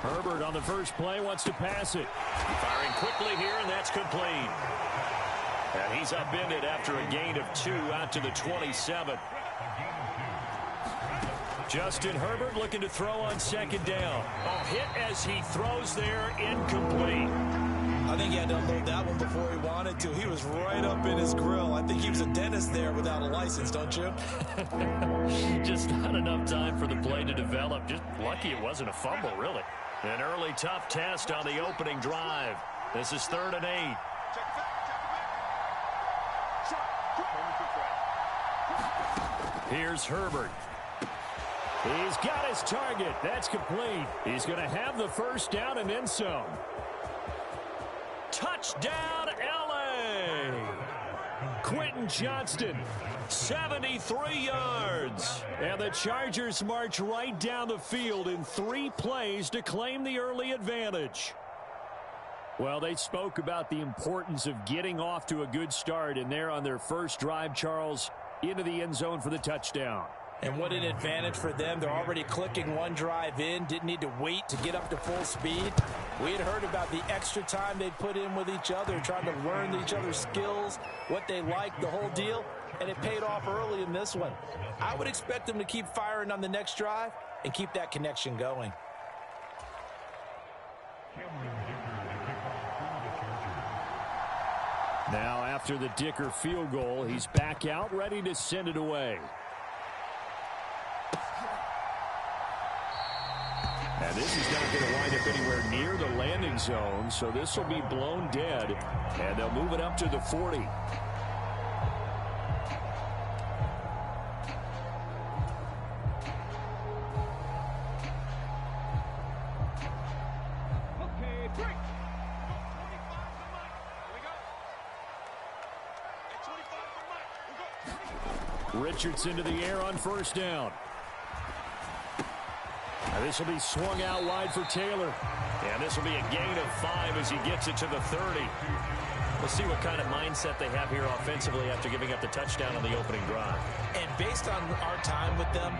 Herbert on the first play wants to pass it. Firing quickly here, and that's complete. And he's upended after a gain of 2 out to the 27. Justin Herbert looking to throw on second down. Oh, hit as he throws there, incomplete. I think he had to unload that one before he wanted to. He was right up in his grill. I think he was a dentist there without a license, don't you? Just not enough time for the play to develop. Just lucky it wasn't a fumble, really. An early tough test on the opening drive. This is 3rd and 8. Here's Herbert. He's got his target. That's complete. He's going to have the first down and then some. Touchdown, L.A. Quentin Johnston, 73 yards. And the Chargers march right down the field in 3 plays to claim the early advantage. Well, they spoke about the importance of getting off to a good start, and they're on their first drive, Charles, into the end zone for the touchdown. And what an advantage for them. They're already clicking one drive in. Didn't need to wait to get up to full speed. We had heard about the extra time they put in with each other, trying to learn each other's skills, what they like, the whole deal. And it paid off early in this one. I would expect them to keep firing on the next drive and keep that connection going. Now, after the Dicker field goal, he's back out, ready to send it away. And this is not going to wind up anywhere near the landing zone, so this will be blown dead, and they'll move it up to the 40. Okay, break. Richardson to the air on first down. And this will be swung out wide for Taylor. And this will be a gain of 5 as he gets it to the 30. We'll see what kind of mindset they have here offensively after giving up the touchdown on the opening drive. And based on our time with them,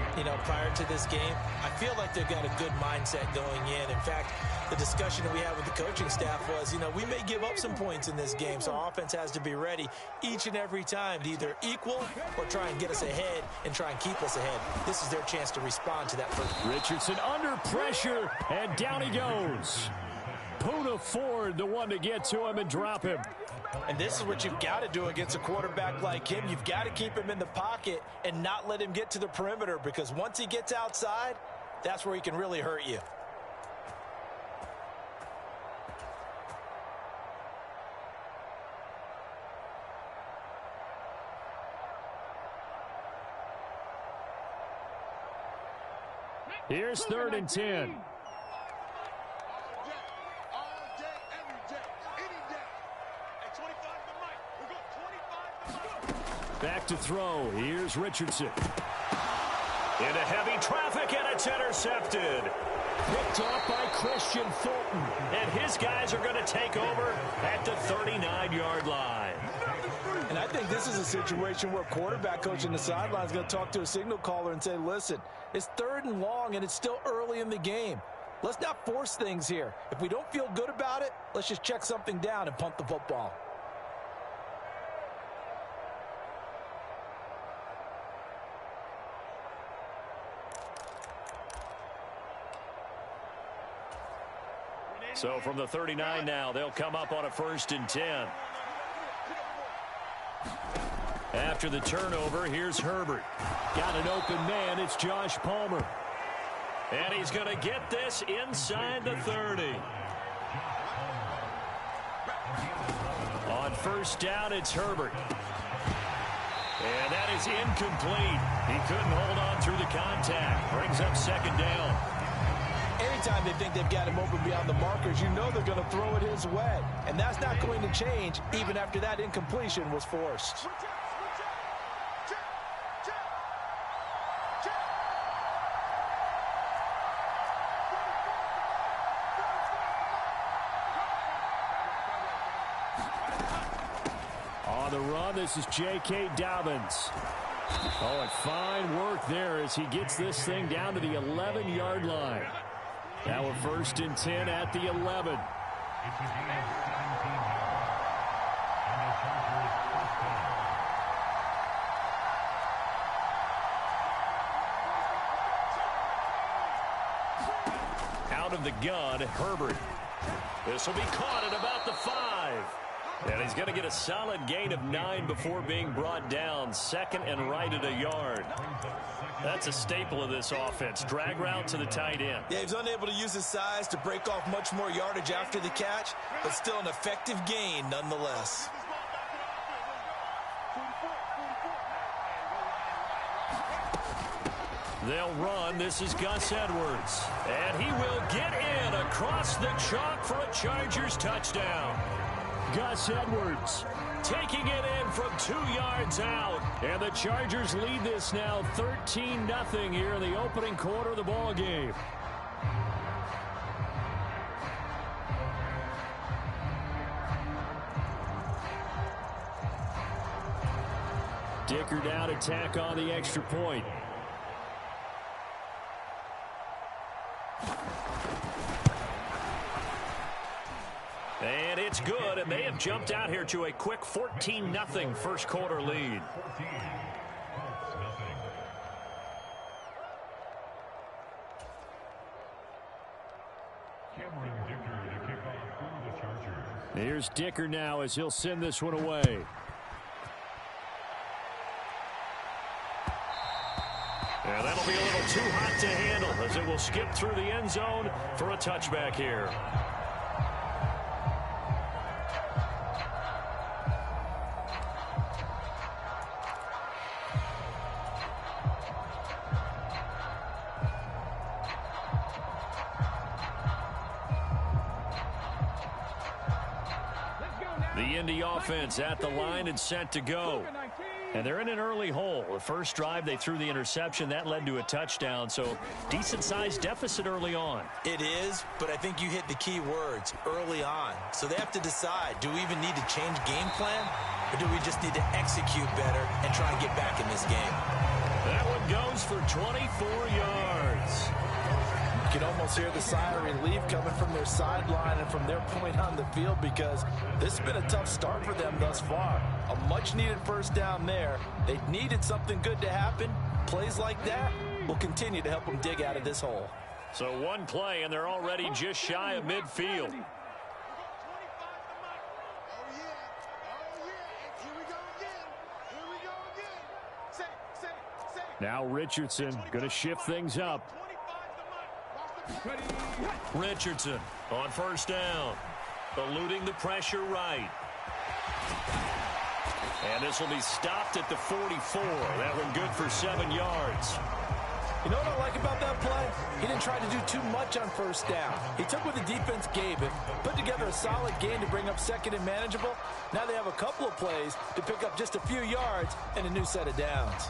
prior to this game, I feel like they've got a good mindset going in. In fact, the discussion that we had with the coaching staff was, we may give up some points in this game, so our offense has to be ready each and every time to either equal or try and get us ahead and try and keep us ahead. This is their chance to respond to that first. Richardson under pressure, and down he goes. Poona Ford, the one to get to him and drop him. And this is what you've got to do against a quarterback like him. You've got to keep him in the pocket and not let him get to the perimeter, because once he gets outside, that's where he can really hurt you. Here's 3rd and 10. Back to throw. Here's Richardson. Into heavy traffic, and it's intercepted. Picked off by Christian Fulton. And his guys are going to take over at the 39-yard line. And I think this is a situation where quarterback coach in the sideline is going to talk to a signal caller and say, listen, it's 3rd and long, and it's still early in the game. Let's not force things here. If we don't feel good about it, let's just check something down and punt the football. So from the 39 now, they'll come up on a 1st and 10. After the turnover, here's Herbert. Got an open man. It's Josh Palmer. And he's going to get this inside the 30. On 1st down, it's Herbert. And that is incomplete. He couldn't hold on through the contact. Brings up 2nd down. Anytime they think they've got him open beyond the markers, you know they're going to throw it his way. And that's not going to change even after that incompletion was forced. On the run, this is J.K. Dobbins. Oh, and fine work there as he gets this thing down to the 11-yard line. Now we're 1st and 10 at the 11. Out of the gun, Herbert. This will be caught at about the 5. And he's going to get a solid gain of 9 before being brought down. 2nd and right at a yard. That's a staple of this offense. Drag route to the tight end. Yeah, he's unable to use his size to break off much more yardage after the catch, but still an effective gain nonetheless. They'll run. This is Gus Edwards. And he will get in across the chalk for a Chargers touchdown. Gus Edwards taking it in from 2 yards out. And the Chargers lead this now 13-0 here in the opening quarter of the ball game. Dicker down to tack on the extra point. And it's good, and they have jumped out here to a quick 14-0 first quarter lead. Here's Dicker now as he'll send this one away. Yeah, that'll be a little too hot to handle as it will skip through the end zone for a touchback here. The Indy offense at the line and set to go. And they're in an early hole. The first drive, they threw the interception. That led to a touchdown. So decent-sized deficit early on. It is, but I think you hit the key words, early on. So they have to decide, do we even need to change game plan? Or do we just need to execute better and try and get back in this game? That one goes for 24 yards. You can almost hear the sigh of relief coming from their sideline and from their point on the field, because this has been a tough start for them thus far. A much-needed first down there. They needed something good to happen. Plays like that will continue to help them dig out of this hole. So one play, and they're already just shy of midfield. Now Richardson going to shift things up. Richardson on first down, eluding the pressure right. And this will be stopped at the 44. That one good for 7 yards. You know what I like about that play? He didn't try to do too much on first down. He took what the defense gave him, put together a solid game to bring up second and manageable. Now they have a couple of plays to pick up just a few yards and a new set of downs.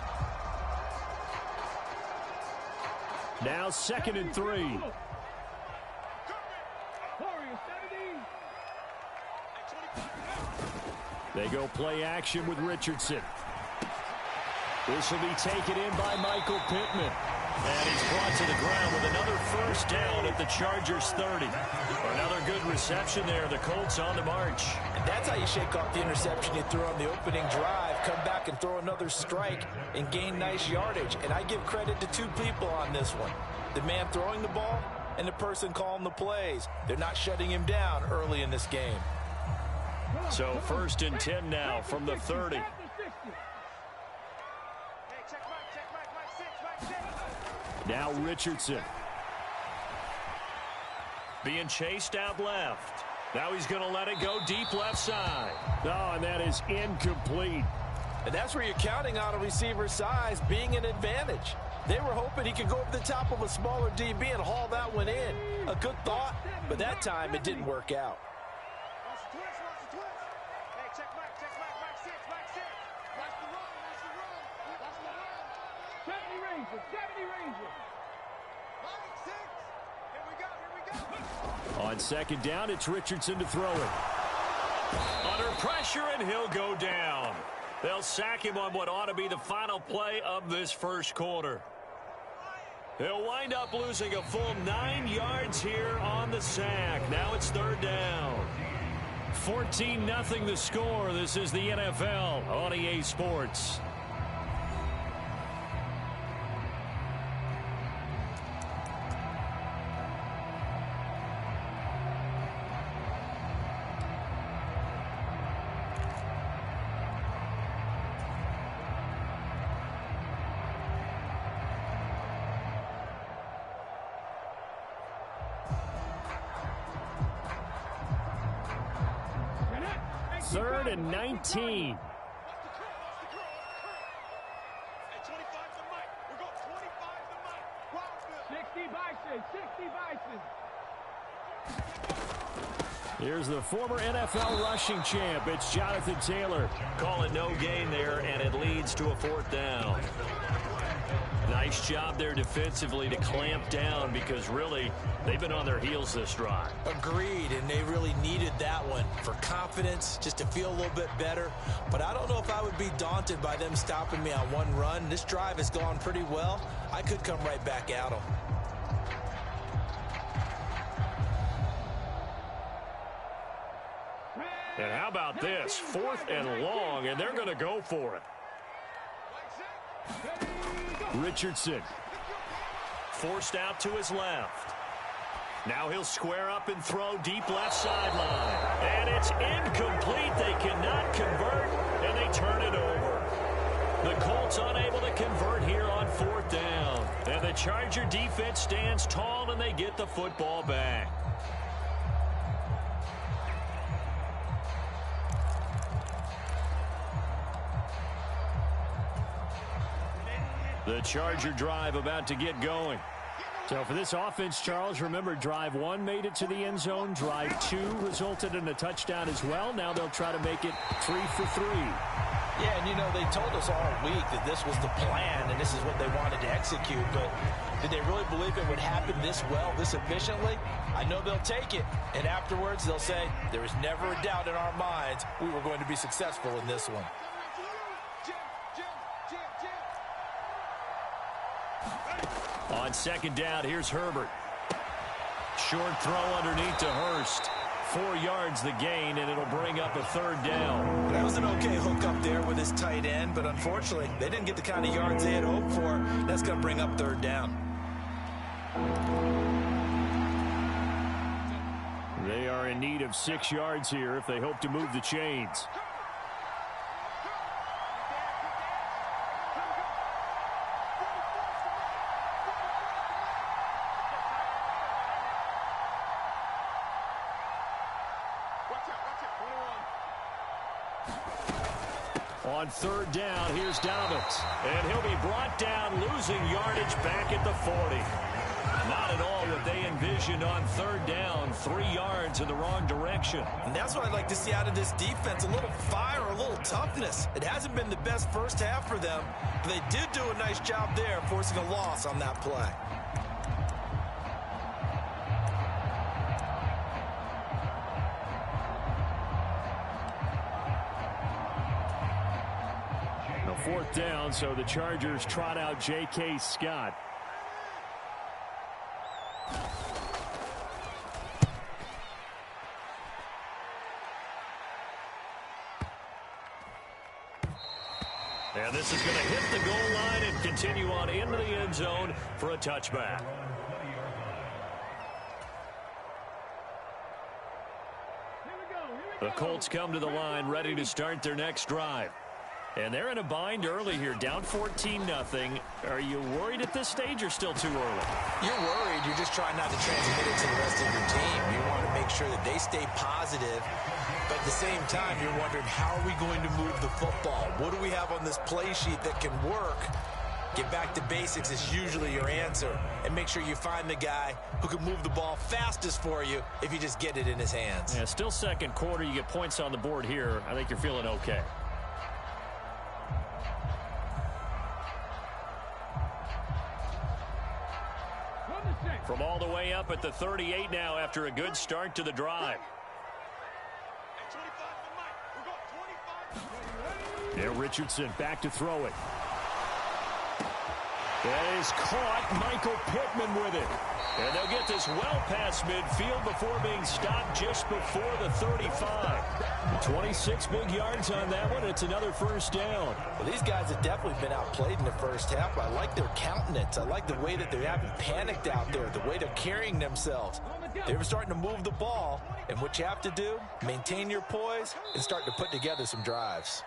Now 2nd and 3. They go play action with Richardson. This will be taken in by Michael Pittman. And he's brought to the ground with another first down at the Chargers 30. Another good reception there. The Colts on the march. And that's how you shake off the interception you threw on the opening drive. Come back and throw another strike and gain nice yardage. And I give credit to two people on this one. The man throwing the ball and the person calling the plays. They're not shutting him down early in this game. So 1st and 10 now from the 30. Now Richardson. Being chased out left. Now he's going to let it go deep left side. Oh, and that is incomplete. And that's where you're counting on a receiver's size being an advantage. They were hoping he could go over the top of a smaller DB and haul that one in. A good thought, but that time it didn't work out. On 2nd down, it's Richardson to throw it. Under pressure, and he'll go down. They'll sack him on what ought to be the final play of this first quarter. He'll wind up losing a full 9 yards here on the sack. Now it's 3rd down. 14-0 the score. This is the NFL on EA Sports. Third and 19. Here's the former NFL rushing champ. It's Jonathan Taylor. Calling no gain there, and it leads to a 4th down. Nice job there defensively to clamp down, because really they've been on their heels this drive. Agreed, and they really needed that one for confidence, just to feel a little bit better. But I don't know if I would be daunted by them stopping me on one run. This drive has gone pretty well. I could come right back at them. And how about this? 4th and long, and they're going to go for it. Richardson. Forced out to his left. Now he'll square up and throw deep left sideline. And it's incomplete. They cannot convert, and they turn it over. The Colts unable to convert here on 4th down. And the Charger defense stands tall, and they get the football back. The Charger drive about to get going. So for this offense, Charles, remember, drive 1 made it to the end zone. Drive 2 resulted in a touchdown as well. Now they'll try to make it 3 for 3. Yeah, and you know, they told us all week that this was the plan and this is what they wanted to execute, but did they really believe it would happen this well, this efficiently? I know they'll take it, and afterwards they'll say, there was never a doubt in our minds we were going to be successful in this one. On second down, here's Herbert. Short throw underneath to Hurst. 4 yards the gain, and it'll bring up a third down. That was an okay hook up there with his tight end, but unfortunately, they didn't get the kind of yards they had hoped for. That's going to bring up third down. They are in need of 6 yards here if they hope to move the chains. On third down, here's Dobbins. And he'll be brought down, losing yardage back at the 40. Not at all what they envisioned on third down. 3 yards in the wrong direction. And that's what I'd like to see out of this defense. A little fire, a little toughness. It hasn't been the best first half for them, but they did do a nice job there, forcing a loss on that play. Fourth down, so the Chargers trot out J.K. Scott. And this is going to hit the goal line and continue on into the end zone for a touchback. The Colts come to the line ready to start their next drive. And they're in a bind early here, down 14-0. Are you worried at this stage or still too early? You're worried. You're just trying not to transmit it to the rest of your team. You want to make sure that they stay positive. But at the same time, you're wondering, how are we going to move the football? What do we have on this play sheet that can work? Get back to basics is usually your answer. And make sure you find the guy who can move the ball fastest for you if you just get it in his hands. Yeah, still second quarter. You get points on the board here. I think you're feeling okay. From all the way up at the 38 now after a good start to the drive. There, Richardson back to throw it. That is caught. Michael Pittman with it. And they'll get this well past midfield before being stopped just before the 35. 26 big yards on that one. It's another first down. Well, these guys have definitely been outplayed in the first half. I like their countenance. I like the way that they haven't panicked out there, the way they're carrying themselves. They're starting to move the ball. And what you have to do, maintain your poise and start to put together some drives.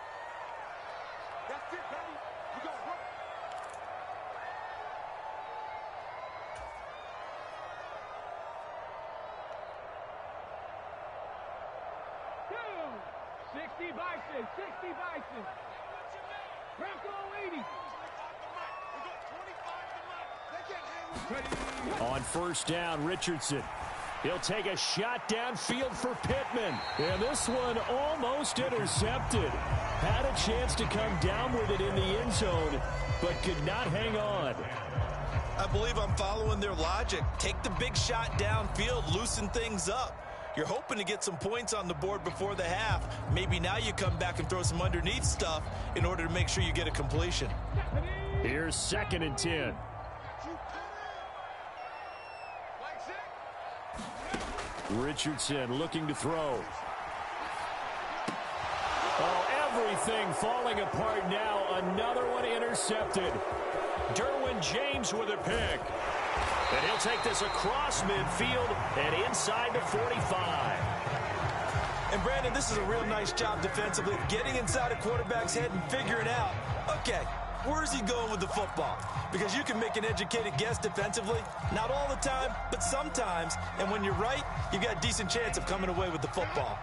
On first down, Richardson. He'll take a shot downfield for Pittman. And this one almost intercepted. Had a chance to come down with it in the end zone, but could not hang on. I believe I'm following their logic. Take the big shot downfield, loosen things up. You're hoping to get some points on the board before the half. Maybe now you come back and throw some underneath stuff in order to make sure you get a completion. Here's 2nd and 10. Richardson looking to throw. Oh, everything falling apart now. Another one intercepted. Derwin James with a pick. And he'll take this across midfield and inside the 45. And Brandon, this is a real nice job defensively, getting inside a quarterback's head and figuring out, okay, where's he going with the football? Because you can make an educated guess defensively, not all the time, but sometimes. And when you're right, you've got a decent chance of coming away with the football.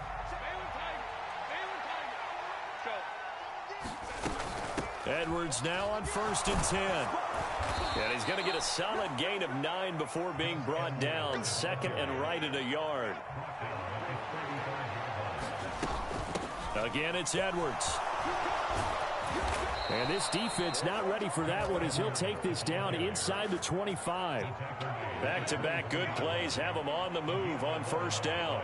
Edwards now on 1st and 10. And he's going to get a solid gain of 9 before being brought down. 2nd and right at a yard. Again, it's Edwards. And this defense not ready for that one as he'll take this down inside the 25. Back-to-back good plays have him on the move on first down.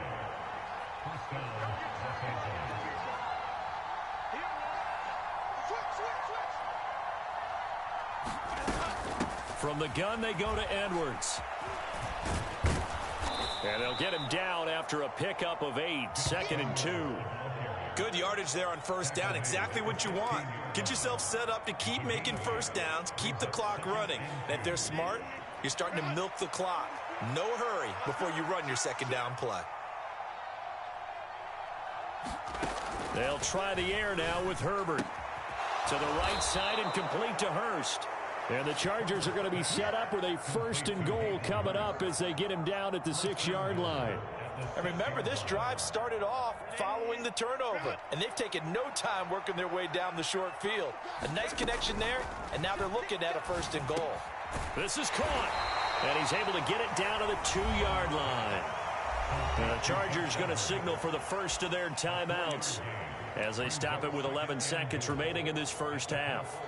From the gun, they go to Edwards. And they'll get him down after a pickup of 8, 2nd and 2. Good yardage there on first down. Exactly what you want. Get yourself set up to keep making first downs, keep the clock running. And if they're smart, you're starting to milk the clock. No hurry before you run your second down play. They'll try the air now with Herbert. To the right side and complete to Hurst. And the Chargers are going to be set up with a 1st and goal coming up as they get him down at the 6-yard line. And remember, this drive started off following the turnover, and they've taken no time working their way down the short field. A nice connection there, and now they're looking at a 1st and goal. This is caught, and he's able to get it down to the 2-yard line. And the Chargers going to signal for the first of their timeouts as they stop it with 11 seconds remaining in this first half.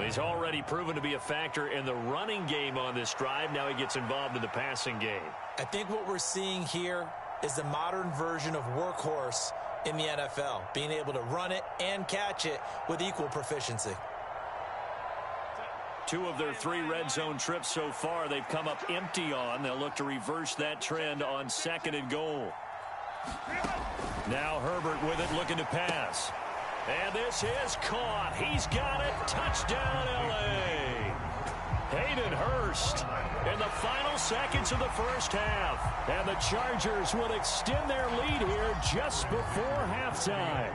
He's already proven to be a factor in the running game on this drive. Now he gets involved in the passing game. I think what we're seeing here is the modern version of workhorse in the NFL, being able to run it and catch it with equal proficiency. 2 of their 3 red zone trips so far they've come up empty on. They'll look to reverse that trend on 2nd and goal. Now Herbert with it, looking to pass. And this is caught. He's got it. Touchdown, L.A. Hayden Hurst in the final seconds of the first half. And the Chargers will extend their lead here just before halftime.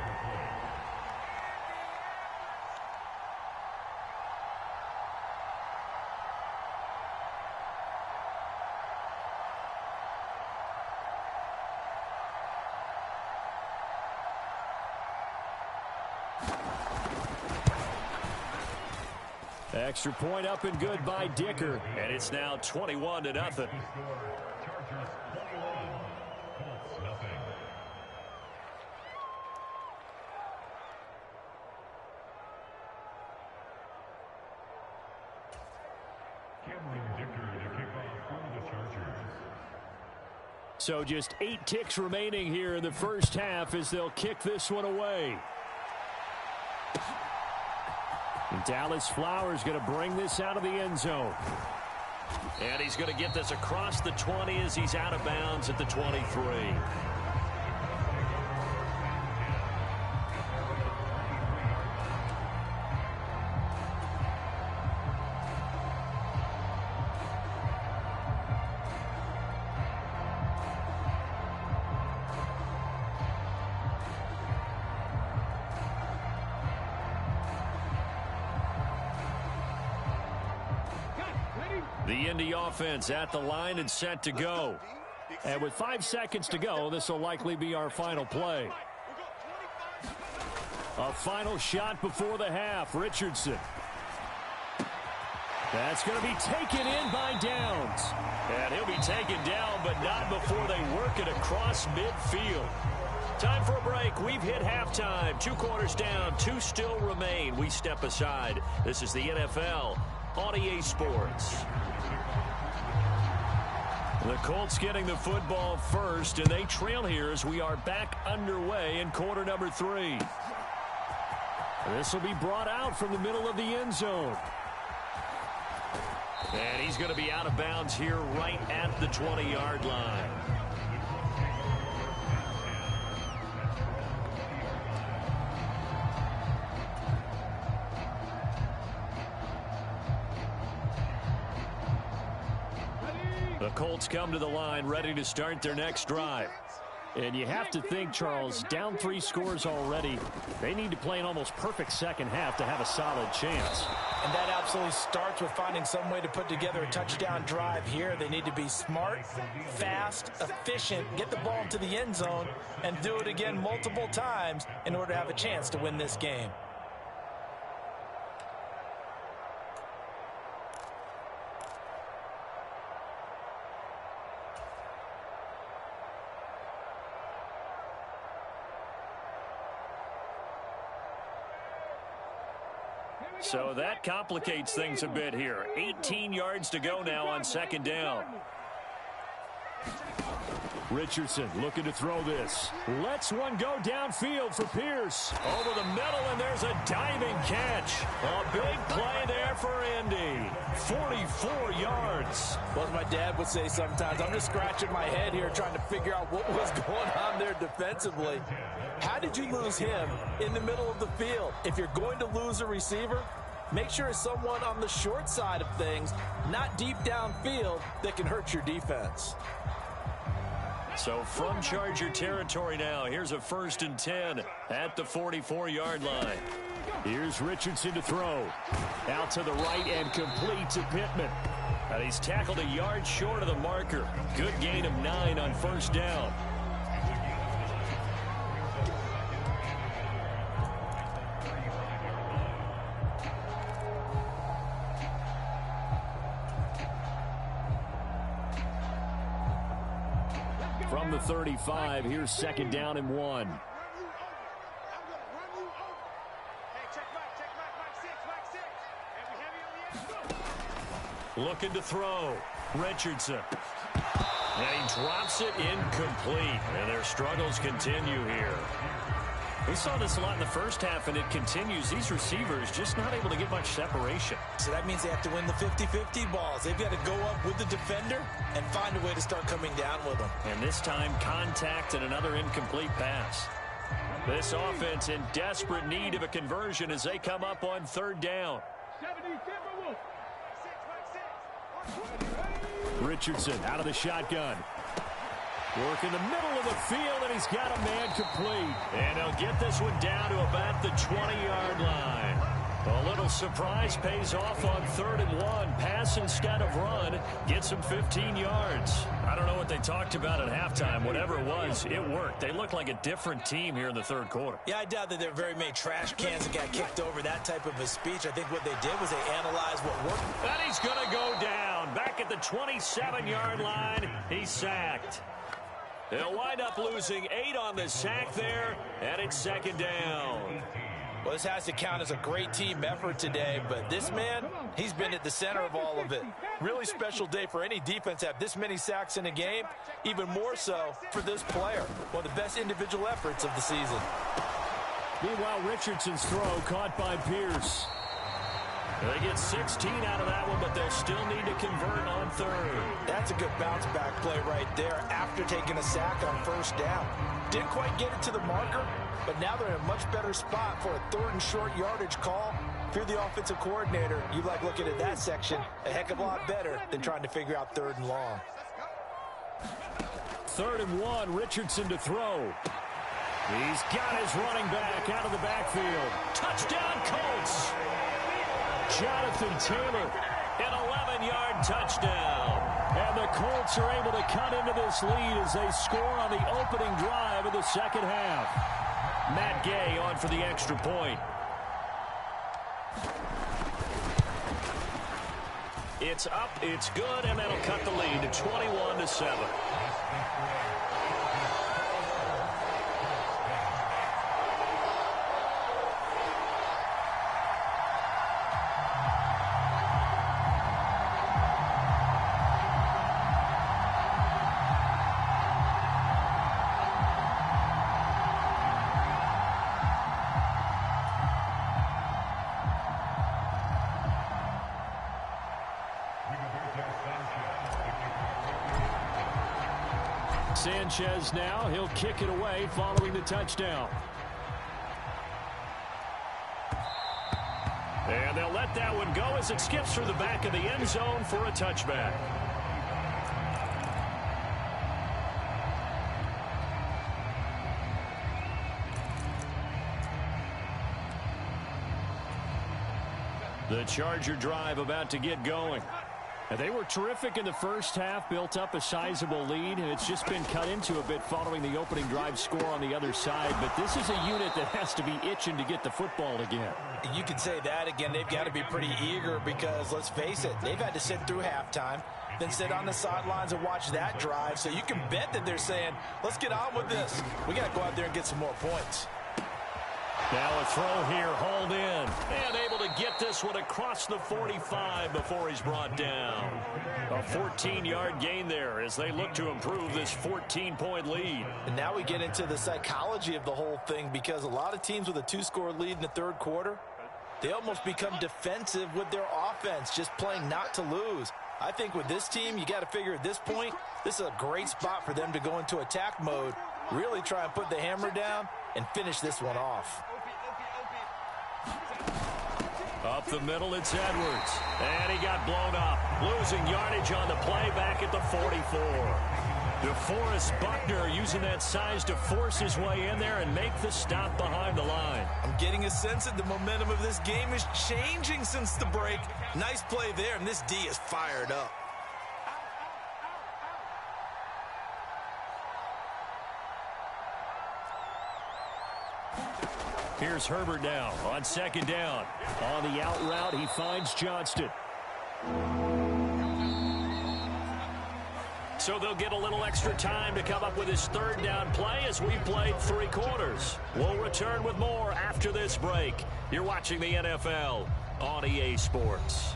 Extra point up and good by Dicker. And it's now 21-0. So just 8 ticks remaining here in the first half as they'll kick this one away. And Dallas Flowers going to bring this out of the end zone. And he's going to get this across the 20 as he's out of bounds at the 23. The Indy offense at the line and set to go. And with 5 seconds to go, this will likely be our final play. A final shot before the half. Richardson. That's going to be taken in by Downs. And he'll be taken down, but not before they work it across midfield. Time for a break. We've hit halftime. 2 quarters down, 2 still remain. We step aside. This is the NFL on EA Sports. The Colts getting the football first, and they trail here as we are back underway in quarter number 3. This will be brought out from the middle of the end zone. And he's going to be out of bounds here right at the 20-yard line. The Colts come to the line ready to start their next drive. And you have to think, Charles, down 3 scores already. They need to play an almost perfect second half to have a solid chance. And that absolutely starts with finding some way to put together a touchdown drive here. They need to be smart, fast, efficient, get the ball into the end zone, and do it again multiple times in order to have a chance to win this game. So that complicates things a bit here. 18 yards to go now on second down. Richardson looking to throw this. Lets one go downfield for Pierce. Over the middle, and there's a diving catch. A big play there for Indy. 44 yards. Well, as my dad would say sometimes, I'm just scratching my head here trying to figure out what was going on there defensively. How did you lose him in the middle of the field? If you're going to lose a receiver, make sure it's someone on the short side of things, not deep downfield, that can hurt your defense. So from Charger territory now, here's a 1st and 10 at the 44-yard line. Here's Richardson to throw. Out to the right and complete to Pittman. And he's tackled a yard short of the marker. Good gain of 9 on 1st down. From the 35, here's 2nd down and 1. Looking to throw. Richardson. And he drops it incomplete. And their struggles continue here. We saw this a lot in the first half, and it continues. These receivers just not able to get much separation. So that means they have to win the 50-50 balls. They've got to go up with the defender and find a way to start coming down with them. And this time, contact and another incomplete pass. This offense in desperate need of a conversion as they come up on 3rd down. Richardson out of the shotgun. Work in the middle of the field, and he's got a man complete. And he'll get this one down to about the 20-yard line. A little surprise pays off on 3rd and 1. Pass instead of run. Gets him 15 yards. I don't know what they talked about at halftime. Whatever it was, it worked. They look like a different team here in the 3rd quarter. Yeah, I doubt that there were very many trash cans that got kicked over, that type of a speech. I think what they did was they analyzed what worked. And he's going to go down. Back at the 27-yard line, he's sacked. They'll wind up losing 8 on the sack there, and it's 2nd down. Well, this has to count as a great team effort today, but this man, he's been at the center of all of it. Really special day for any defense to have this many sacks in a game, even more so for this player. One of the best individual efforts of the season. Meanwhile, Richardson's throw caught by Pierce. They get 16 out of that one, but they'll still need to convert on 3rd. That's a good bounce back play right there after taking a sack on 1st down. Didn't quite get it to the marker, but now they're in a much better spot for a 3rd and short yardage call. If you're the offensive coordinator, you like looking at that section a heck of a lot better than trying to figure out 3rd and long. 3rd and 1, Richardson to throw. He's got his running back out of the backfield. Touchdown, Colts! Jonathan Taylor, an 11-yard touchdown. And the Colts are able to cut into this lead as they score on the opening drive of the 2nd half. Matt Gay on for the extra point. It's up, it's good, and that'll cut the lead to 21-7. Sanchez now, he'll kick it away following the touchdown. And they'll let that one go as it skips through the back of the end zone for a touchback. The Charger drive about to get going. And they were terrific in the first half, built up a sizable lead, and it's just been cut into a bit following the opening drive score on the other side. But this is a unit that has to be itching to get the football again. You can say that again. They've got to be pretty eager because, let's face it, they've had to sit through halftime, then sit on the sidelines and watch that drive. So you can bet that they're saying, let's get on with this. We got to go out there and get some more points. Now a throw here, hauled in. And able to get this one across the 45 before he's brought down. A 14-yard gain there as they look to improve this 14-point lead. And now we get into the psychology of the whole thing, because a lot of teams with a 2-score lead in the third quarter, they almost become defensive with their offense, just playing not to lose. I think with this team, you got to figure at this point, this is a great spot for them to go into attack mode, really try and put the hammer down and finish this one off. Up the middle, it's Edwards. And he got blown up. Losing yardage on the play back at the 44. DeForest Buckner using that size to force his way in there and make the stop behind the line. I'm getting a sense that the momentum of this game is changing since the break. Nice play there, and this D is fired up. Here's Herbert now on second down. On the out route, he finds Johnston. So they'll get a little extra time to come up with his third down play as we played 3 quarters. We'll return with more after this break. You're watching the NFL on EA Sports.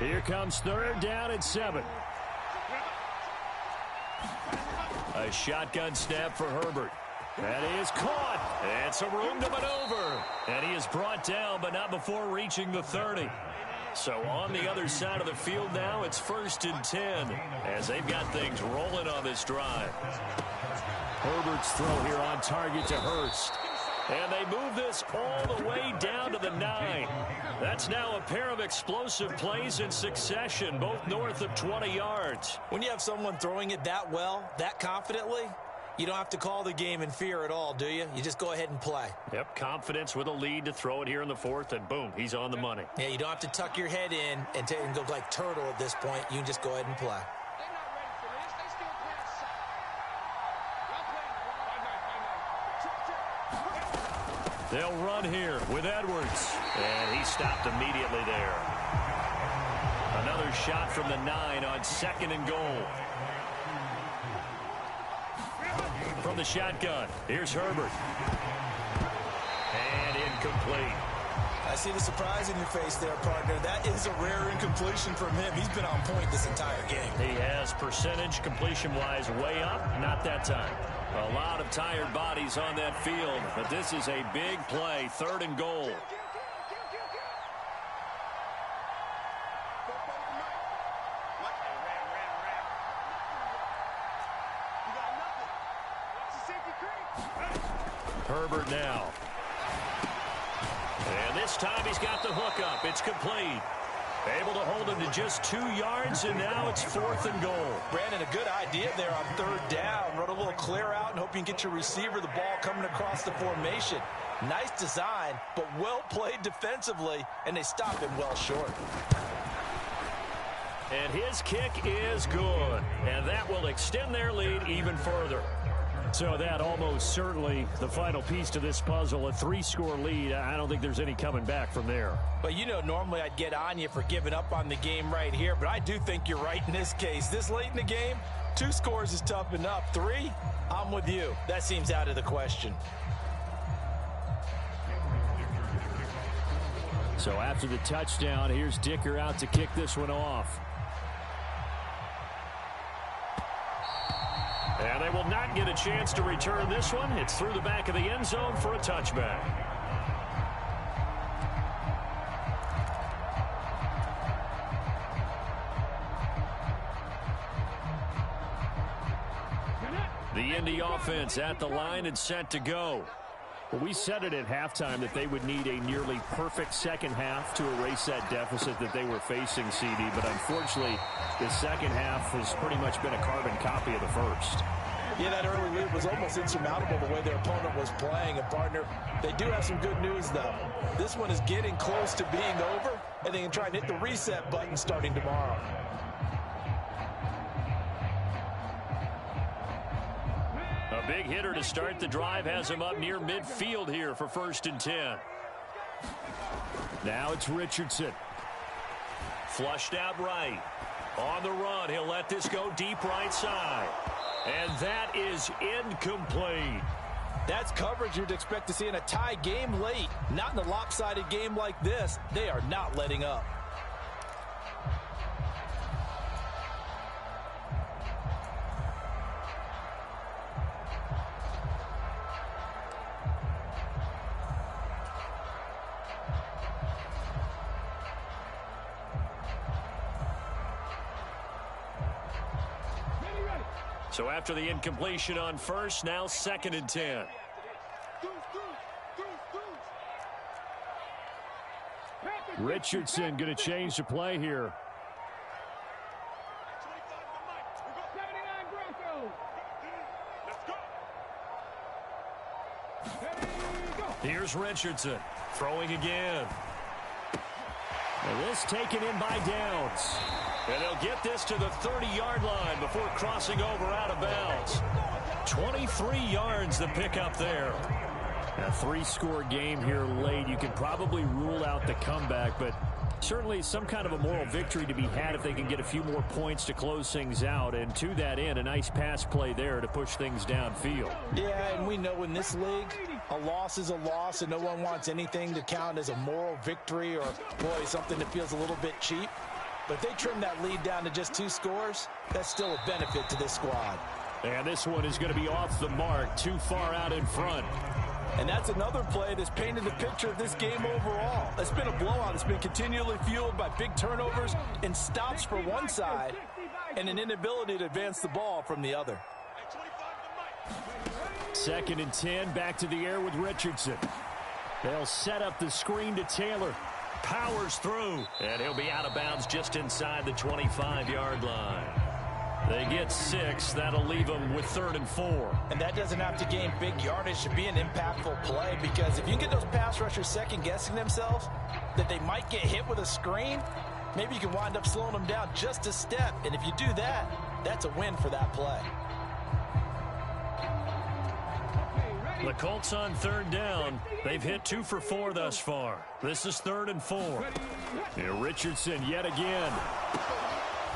Here comes third down and 7. A shotgun snap for Herbert. And he is caught. And some room to maneuver. And he is brought down, but not before reaching the 30. So on the other side of the field now, it's 1st and 10 as they've got things rolling on this drive. Herbert's throw here on target to Hurst. And they move this all the way down to the 9. That's now a pair of explosive plays in succession, both north of 20 yards. When you have someone throwing it that well, that confidently, you don't have to call the game in fear at all, do you? You just go ahead and play. Yep, confidence with a lead to throw it here in the 4th, and boom, he's on the money. Yeah, you don't have to tuck your head in and go like turtle at this point. You can just go ahead and play. They'll run here with Edwards. And he stopped immediately there. Another shot from the 9 on 2nd and goal. From the shotgun, here's Herbert. And incomplete. I see the surprise in your face there, partner. That is a rare incompletion from him. He's been on point this entire game. He has percentage completion-wise way up, not that time. A lot of tired bodies on that field, but this is a big play, 3rd and goal. Herbert now. And this time he's got the hook up. It's complete. Able to hold him to just 2 yards, and now it's 4th and goal. Brandon, a good idea there on 3rd down. Run a little clear out and hope you can get your receiver the ball coming across the formation. Nice design, but well played defensively, and they stop him well short. And his kick is good, and that will extend their lead even further. So that almost certainly the final piece to this puzzle, a 3-score lead. I don't think there's any coming back from there. But, you know, normally I'd get on you for giving up on the game right here, but I do think you're right in this case. This late in the game, 2 scores is tough enough. 3, I'm with you. That seems out of the question. So after the touchdown, here's Dicker out to kick this one off. And they will not get a chance to return this one. It's through the back of the end zone for a touchback. The Indy offense at the line and set to go. Well, we said it at halftime that they would need a nearly perfect second half to erase that deficit that they were facing, CD. But unfortunately, the second half has pretty much been a carbon copy of the first. Yeah, that early lead was almost insurmountable the way their opponent was playing. And, partner, they do have some good news, though. This one is getting close to being over, and they can try and hit the reset button starting tomorrow. A big hitter to start the drive has him up near midfield here for 1st and 10. Now it's Richardson. Flushed out right. On the run, he'll let this go deep right side. And that is incomplete. That's coverage you'd expect to see in a tie game late. Not in a lopsided game like this. They are not letting up. So after the incompletion on first, now 2nd and 10. Richardson going to change the play here. Here's Richardson throwing again. And this taken in by Downs. And they'll get this to the 30-yard line before crossing over out of bounds. 23 yards the pickup there. A 3-score game here late. You can probably rule out the comeback, but certainly some kind of a moral victory to be had if they can get a few more points to close things out. And to that end, a nice pass play there to push things downfield. Yeah, and we know in this league, a loss is a loss, and no one wants anything to count as a moral victory or, boy, something that feels a little bit cheap. But if they trim that lead down to just 2 scores, that's still a benefit to this squad. And this one is going to be off the mark, too far out in front. And that's another play that's painted the picture of this game overall. It's been a blowout. It's been continually fueled by big turnovers and stops for one side and an inability to advance the ball from the other. 2nd and 10, back to the air with Richardson. They'll set up the screen to Taylor. Powers through, and he'll be out of bounds just inside the 25-yard line. They get 6. That'll leave them with 3rd and 4. And that doesn't have to gain big yardage to be an impactful play, because if you can get those pass rushers second-guessing themselves that they might get hit with a screen, maybe you can wind up slowing them down just a step. And if you do that, that's a win for that play. The Colts on 3rd down. They've hit 2 for 4 thus far. This is 3rd and 4. Here Richardson yet again.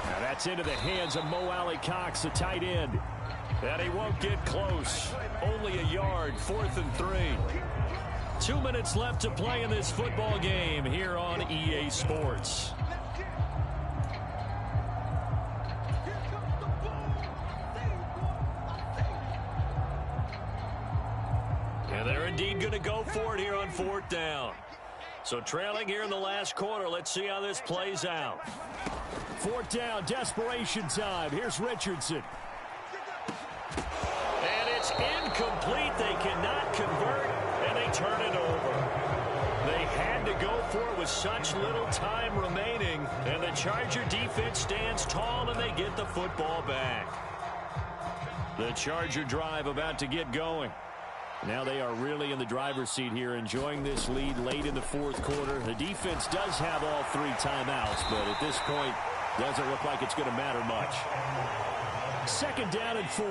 Now that's into the hands of Mo Alley-Cox, the tight end. And he won't get close. Only a yard, 4th and 3. 2 minutes left to play in this football game here on EA Sports. And they're indeed going to go for it here on 4th down. So trailing here in the last quarter. Let's see how this plays out. 4th down, desperation time. Here's Richardson. And it's incomplete. They cannot convert, and they turn it over. They had to go for it with such little time remaining, and the Charger defense stands tall, and they get the football back. The Charger drive about to get going. Now they are really in the driver's seat here, enjoying this lead late in the 4th quarter. The defense does have all 3 timeouts, but at this point, doesn't look like it's going to matter much. 2nd down and 4.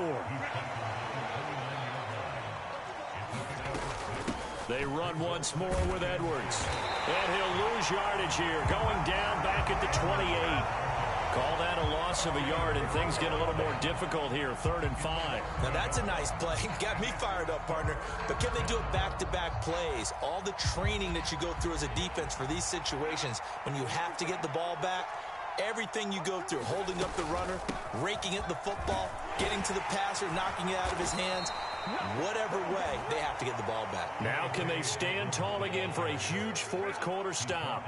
They run once more with Edwards. And he'll lose yardage here, going down back at the 28. Call that a loss of a yard, and things get a little more difficult here, 3rd and 5. Now that's a nice play. Got me fired up, partner. But can they do it back-to-back plays? All the training that you go through as a defense for these situations, when you have to get the ball back, everything you go through, holding up the runner, raking at the football, getting to the passer, knocking it out of his hands, whatever way, they have to get the ball back. Now can they stand tall again for a huge 4th quarter stop?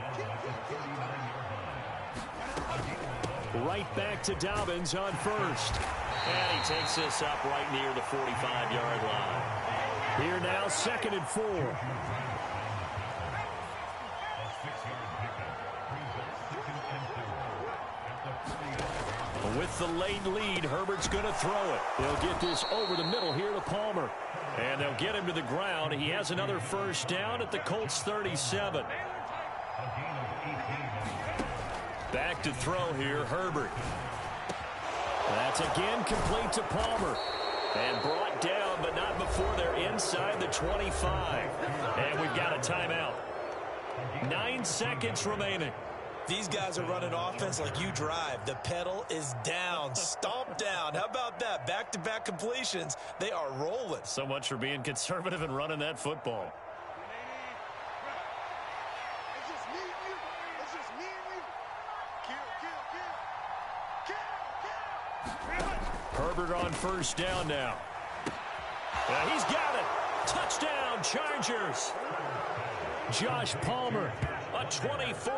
Right back to Dobbins on 1st. And he takes this up right near the 45-yard line. Here now, 2nd and 4. With the late lead, Herbert's going to throw it. They'll get this over the middle here to Palmer. And they'll get him to the ground. He has another 1st down at the Colts 37. Back to throw here, Herbert. That's again complete to Palmer. And brought down, but not before they're inside the 25. And we've got a timeout. 9 seconds remaining. These guys are running offense like you drive. The pedal is down, stomp down. How about that? Back-to-back completions. They are rolling. So much for being conservative and running that football. Herbert on first down now. He's got it. Touchdown, Chargers. Josh Palmer, a 24